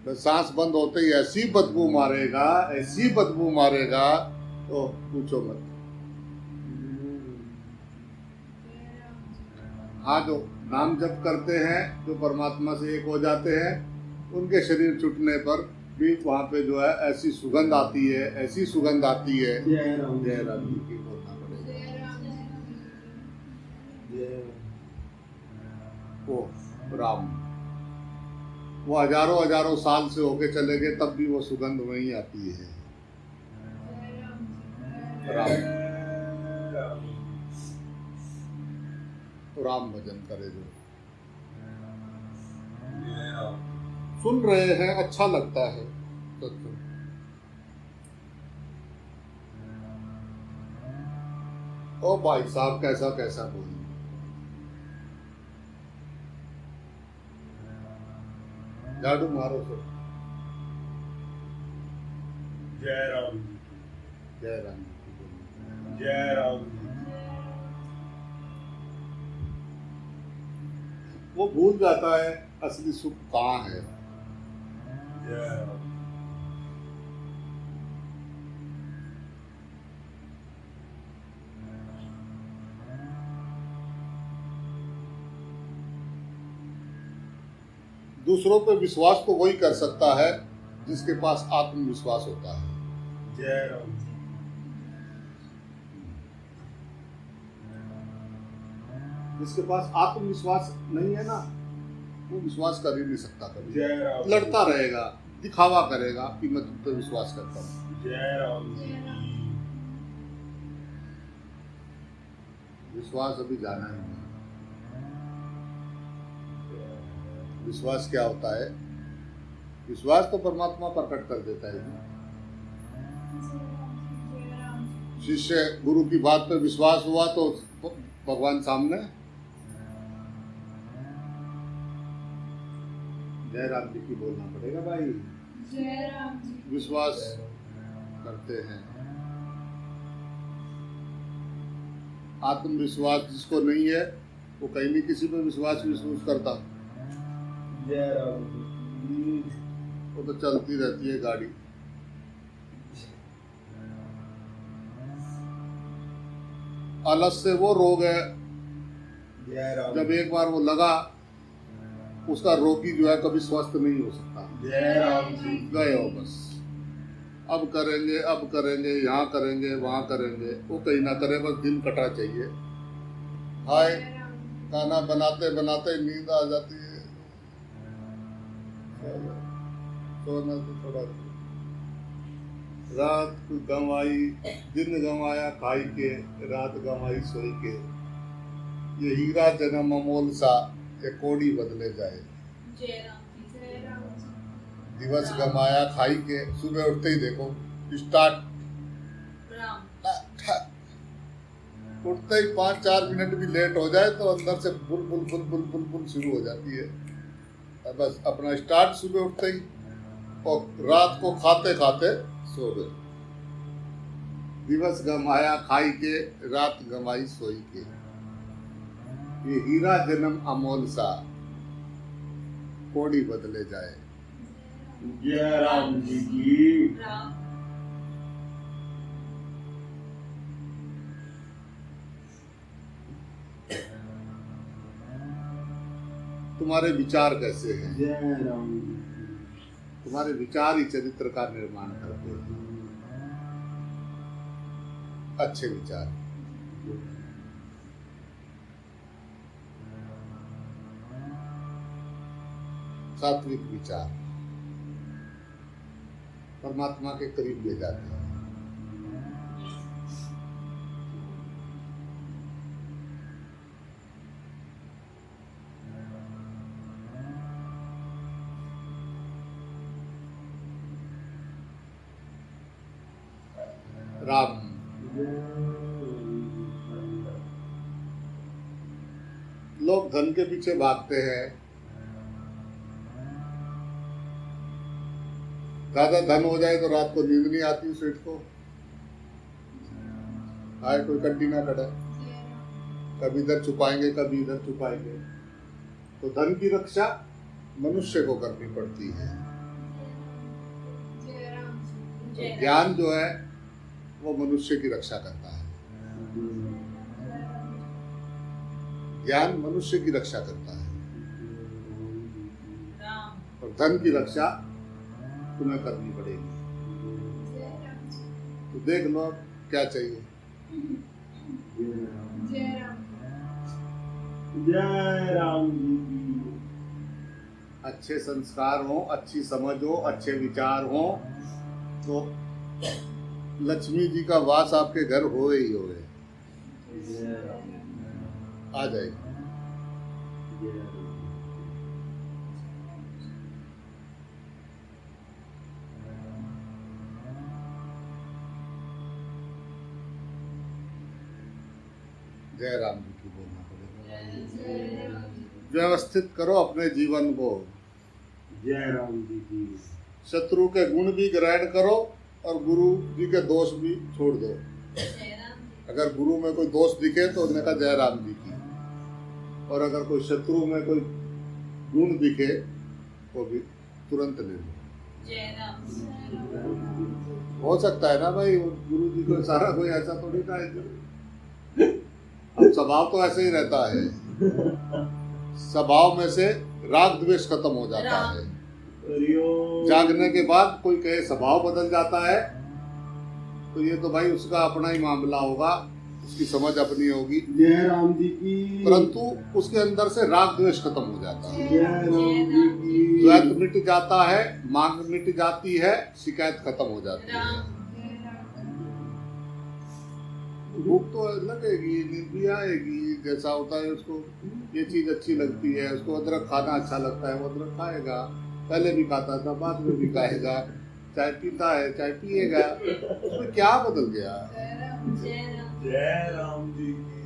बस सांस बंद होते ही ऐसी बदबू मारेगा, ऐसी बदबू मारेगा तो पूछो मत। हाँ, जो नाम जप करते हैं, जो परमात्मा से एक हो जाते हैं, उनके शरीर छूटने पर भी वहाँ पे जो है ऐसी सुगंध आती है, ऐसी सुगंध आती है। जय राम जी की बोलना पड़ेगा। ओ राम, वो हजारों हजारों साल से होके चले गए, तब भी वो सुगंध वहीं आती है। राम राम भजन करे जो सुन रहे हैं, अच्छा लगता है सत्संग। ओ भाई साहब कैसा कैसा बोल, झाड़ू मारो सो। जय राम, जय राम, जय राम। वो भूल जाता है असली सुख कहाँ है। जय राम। दूसरों पे विश्वास तो वही कर सकता है जिसके पास आत्मविश्वास होता है। जय राम। जिसके पास आत्मविश्वास नहीं है ना, वो विश्वास कर ही नहीं सकता कभी। जय राम। लड़ता रहेगा, दिखावा करेगा कि मैं तुम पे विश्वास करता हूँ। जय राम। विश्वास अभी जाना ही नहीं। विश्वास क्या होता है? विश्वास तो परमात्मा प्रकट कर देता है। शिष्य गुरु की बात पे विश्वास हुआ तो भगवान सामने। जय राम जी की बोलना पड़ेगा भाई। जय राम जी। विश्वास करते हैं। आत्मविश्वास जिसको नहीं है वो कहीं नहीं किसी पे विश्वास करता। जय राम। वो तो चलती रहती है गाड़ी। आलस से वो रोग है, जय राम। जब एक बार वो लगा उसका रोगी जो है कभी स्वस्थ नहीं हो सकता। जय राम जी। गए हो बस, अब करेंगे, अब करेंगे, यहाँ करेंगे, वहाँ करेंगे, वो कहीं ना करे, बस दिन कटा चाहिए। हाय, खाना बनाते बनाते नींद आ जाती है, सोना तो थोड़ा। रात को गंवाई, दिन गंवाया खाई के, रात गंवाई सोई के। ये हीरा जन्म अमोल सा, ये कोड़ी बदले जाए। जय राम जी। जय राम जी। दिवस गंवाया खाई के, सुबह उठते ही देखो स्टार्ट। राम। उठते ही 5-4 मिनट भी लेट हो जाए तो अंदर से bull bull bull bull bull bull शुरू हो जाती है। और बस अपना स्टार्ट सुबह उठते ही, और रात को खाते खाते सो गए। दिवस गंवाया खाई के, रात गंवाई सोई के। ये हीरा जन्म अमोल सा, कोड़ी बदले जाए। जय राम जी की। राम। तुम्हारे विचार कैसे हैं? जय राम जी। तुम्हारे विचार ही चरित्र का निर्माण करते हैं। अच्छे विचार, सात्विक विचार परमात्मा के करीब ले जाते हैं। राम, लोग धन के पीछे भागते हैं, ज्यादा धन हो जाए तो रात को नींद नहीं आती सेठ को, आए कोई कड्डी ना कटे, कभी इधर छुपाएंगे कभी इधर छुपाएंगे। तो धन की रक्षा मनुष्य को करनी पड़ती है। ज्ञान जो है वो मनुष्य की रक्षा करता है। ज्ञान मनुष्य की रक्षा करता है और धन की रक्षा तुम्हें करनी पड़ेगी। तो देख लो क्या चाहिए। जय राम जी की। अच्छे संस्कार हो, अच्छी समझ हो, अच्छे विचार हो तो लक्ष्मी जी का वास आपके घर होए ही होए, आ जाएगी। जय राम जी की बोलना पड़ेगा। व्यवस्थित करो अपने जीवन को। जय राम जी की। शत्रु के गुण भी ग्रहण करो और गुरु जी के दोष भी छोड़ दो। अगर गुरु में कोई दोष दिखे तो उन्होंने कहा जय राम जी की, और अगर कोई शत्रु में कोई गुण दिखे वो भी तुरंत ले लो। हो सकता है ना भाई, गुरु जी को सारा कोई ऐसा थोड़ी ना है। अब स्वभाव तो ऐसे ही रहता है, स्वभाव में से राग द्वेष खत्म हो जाता है। जागने के बाद कोई कहे स्वभाव बदल जाता है तो ये तो भाई उसका अपना ही मामला होगा, उसकी समझ अपनी होगी। जय राम जी की। परंतु उसके अंदर से राग द्वेष खत्म हो जाता है, जय राम जी की। द्वैत मिट जाता है, मांग मिट जाती है, शिकायत खत्म हो जाती है। भूख तो लगेगी, नींद भी आएगी, जैसा होता है उसको ये चीज अच्छी लगती है, उसको अदरक खाना अच्छा लगता है, वो अदरक खाएगा। पहले भी खाता था, बाद में भी खाएगा। चाय पीता है, चाय पिएगा। उसमें क्या बदल गया? जय राम जी की।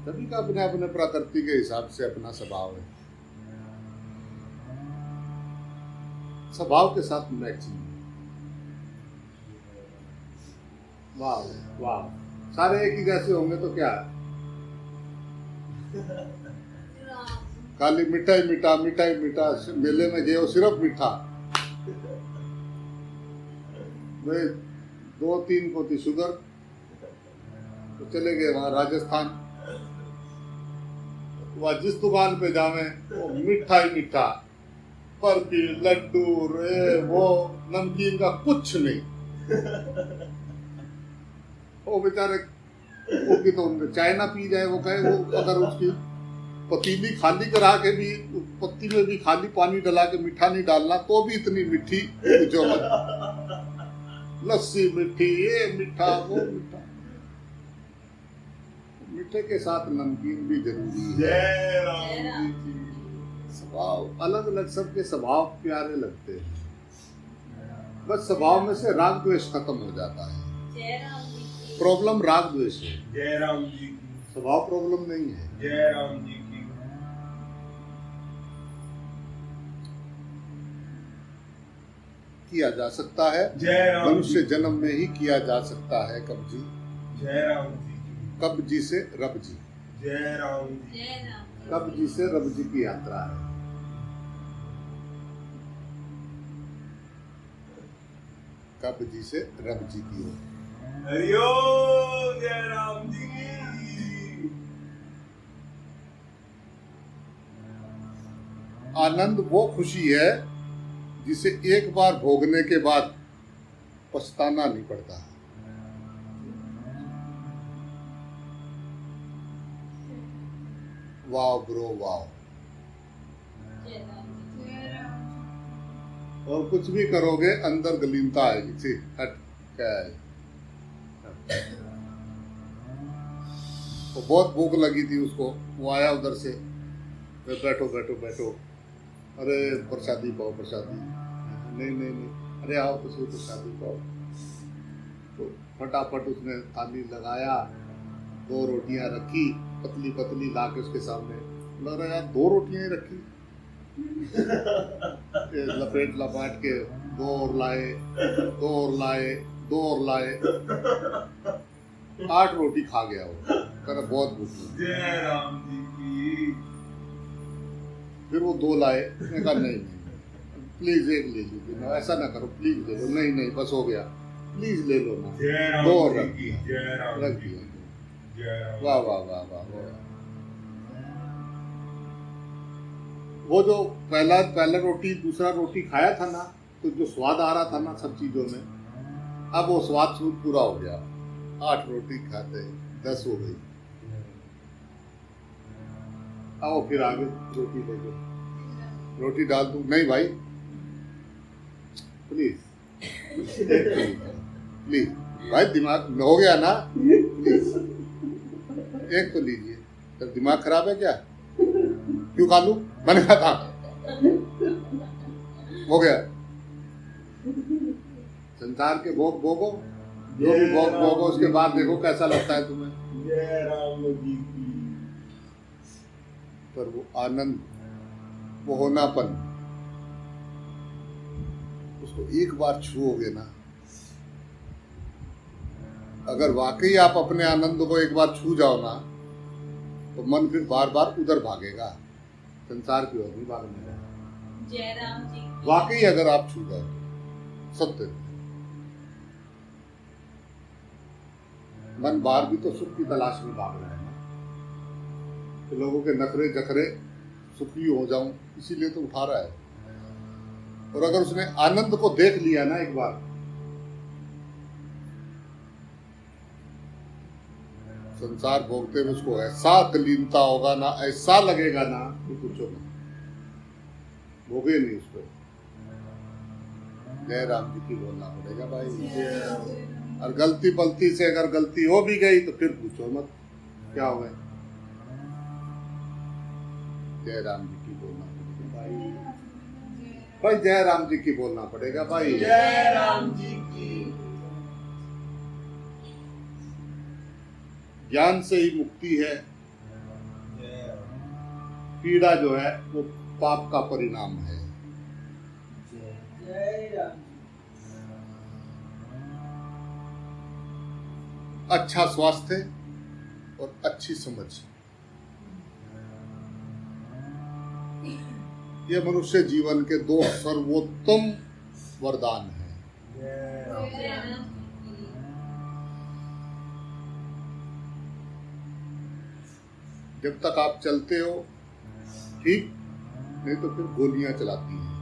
सभी का अपने अपने प्रकृति के हिसाब से अपना स्वभाव है, स्वभाव के साथ मैचिंग। वाह वाह, सारे एक ही जैसे होंगे तो क्या है? खाली मिठाई मीठा, मिठाई मीठा, मेले में गए हो सिर्फ मीठा। वे 2-3 पोती शुगर, तो चले गए वहां राजस्थान। वह जिस दुकान पे जावे वो मिठा ही मीठा, बर्फी, लड्डू, रे वो नमकीन का कुछ नहीं। वो बेचारे वो तो चाय ना पी जाए, वो कहे वो अगर उसकी पतीली खाली करा के भी, पत्ती में भी खाली पानी डला के मीठा नहीं डालना तो भी इतनी मीठी जो लस्सी मीठी, ये मीठा, वो मीठा। मीठे के साथ नमकीन भी जरूरी है। जय राम जी की। स्वभाव अलग अलग, सबके स्वभाव प्यारे लगते हैं, बस स्वभाव में से राग द्वेष खत्म हो जाता है। प्रॉब्लम राग द्वेष है, जय राम जी की। स्वभाव प्रॉब्लम नहीं है। जय राम जी की। किया जा सकता है, जय राम मनुष्य जी। जन्म में ही किया जा सकता है। कब्जी, जय राम जी की। कब्जी से रब जी, जय राम जी। कब्जी से रब जी की यात्रा है। कब्जी से रब जी की ओर। हरिओ, जय राम जी की। आनंद वो खुशी है जिसे एक बार भोगने के बाद पछताना नहीं पड़ता। वाह ब्रो वाह। जय राम जी जय राम और कुछ भी करोगे अंदर गलीनता आएगी। सी हट क्या है। वो बहुत भूख लगी थी उसको, वो आया उधर से, बैठो बैठो बैठो, अरे प्रसादी पाओ प्रसादी। नहीं नहीं नहीं, अरे आओ तो सही प्रसादी पाओ। तो फटाफट उसने थाली लगाया, 2 रोटियां रखी पतली पतली ला के उसके सामने। लग रहा यार 2 रोटियां ही रखी। लपेट लपाट के 2 और लाए, 2 और लाए, 2 और लाए, 8 रोटी खा गया वो। कहना बहुत भूख लगी। जय राम जी की। फिर वो 2 लाए, उसने कहा नहीं नहीं प्लीज एक ले लीजिए ना, ऐसा ना करो प्लीज ले लो। नहीं नहीं बस हो गया, प्लीज ले लो ना। जय 2 राम और जी रख की। दिया, जय राम रख जी दिया। की। जय राम। वाह वाह वाह वाह वाह। वो जो पहला रोटी दूसरा रोटी खाया था ना, तो जो स्वाद आ रहा था ना सब चीजों में, अब वो स्वाद पूरा हो गया। 8 रोटी खाते 10 हो गई। आओ फिर आगे रोटी ले लो, रोटी डाल दूं? नहीं भाई प्लीज प्लीज भाई, दिमाग में हो गया ना, प्लीज एक तो लीजिए। तो दिमाग खराब है क्या? क्यों खा लूं? मैंने कहा था हो गया। संसार के भोग भोगो, जो भी भोग भोगो, उसके बाद देखो कैसा लगता है तुम्हें। जय राम जी की। पर वो आनंद, वो होनापन, उसको एक बार छूओगे ना, अगर वाकई आप अपने आनंद को एक बार छू जाओ ना, तो मन फिर बार बार उधर भागेगा, संसार की ओर नहीं भागने का। जय राम जी की। वाकई अगर आप छू जाओ सत्य, मन बाहर भी तो सुख की तलाश में भाग रहा है ना, कि लोगों के नखरे जखरे सुखी हो जाऊं, इसीलिए तो उठा रहा है। और अगर उसने आनंद को देख लिया ना एक बार, संसार भोगते हुए उसको ऐसा तल्लीनता होगा ना, ऐसा लगेगा ना कि पूछो ना, भोगे नहीं उसको। जय राम जी की बोलना पड़ेगा भाई। जय राम। और गलती पलती से अगर गलती हो भी गई तो फिर पूछो मत क्या हो गए। जय राम जी की बोलना पड़ेगा भाई, भाई जय राम जी की बोलना पड़ेगा भाई। जय राम जी की। ज्ञान से ही मुक्ति है, जय राम। पीड़ा जो है वो पाप का परिणाम है। जय राम। अच्छा स्वास्थ्य और अच्छी समझ, ये मनुष्य जीवन के 2 सर्वोत्तम वरदान हैं। जय राम। जय राम जी की। जब तक आप चलते हो ठीक, नहीं तो फिर गोलियां चलाती हैं।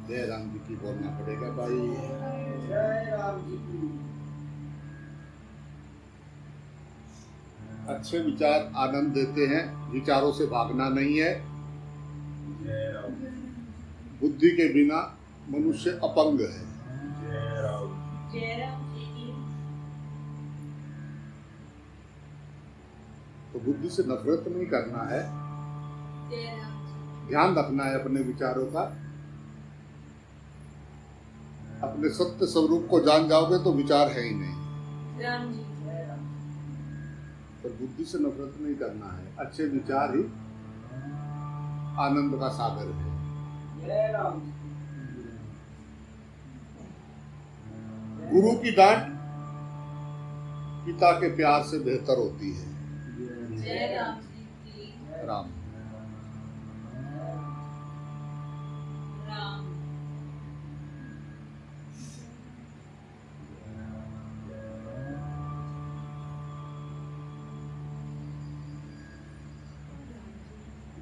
जय राम जी की बोलना पड़ेगा भाई। जय राम जी की। अच्छे विचार आनंद देते हैं, विचारों से भागना नहीं है। जय राम। बुद्धि के बिना मनुष्य अपंग है। जय राम। जय राम जी की। तो बुद्धि से नफरत नहीं करना है, जय राम जी। ध्यान रखना है अपने विचारों का। अपने सत्य स्वरूप को जान जाओगे तो विचार है ही नहीं। राम जी। जय राम। पर बुद्धि से नफरत नहीं करना है। अच्छे विचार ही आनंद का सागर है। जय राम। गुरु की डांट पिता के प्यार से बेहतर होती है। जय राम जी की। राम। राम।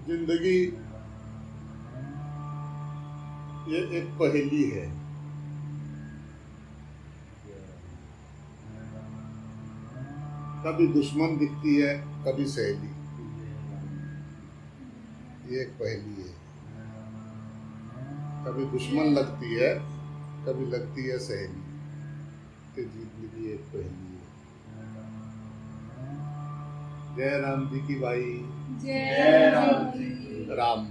जिंदगी ये एक पहेली है। कभी दुश्मन दिखती है, कभी सहेली। ये एक पहेली है। कभी दुश्मन लगती है, कभी लगती है सहेली। ये जिंदगी एक पहेली है। जय राम जी की भाई। जय राम जी। राम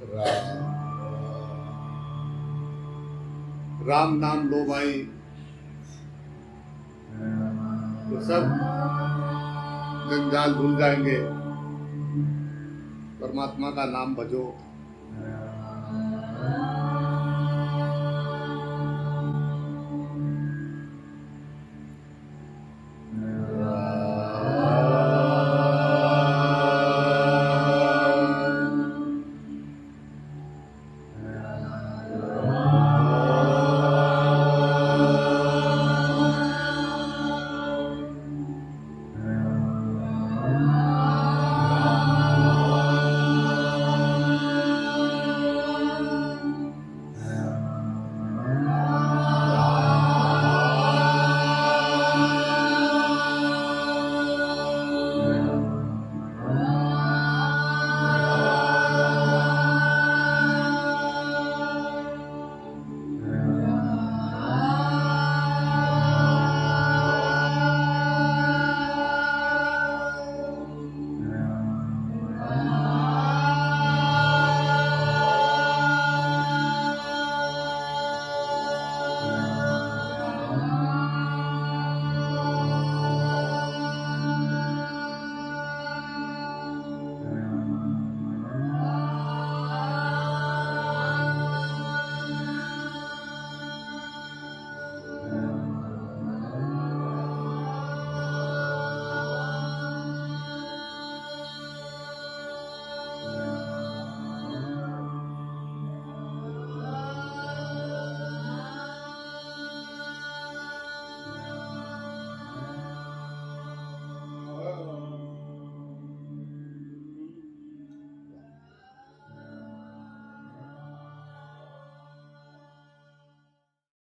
राम राम नाम लो भाई, तो सब जंजाल भूल जाएंगे। परमात्मा का नाम भजो।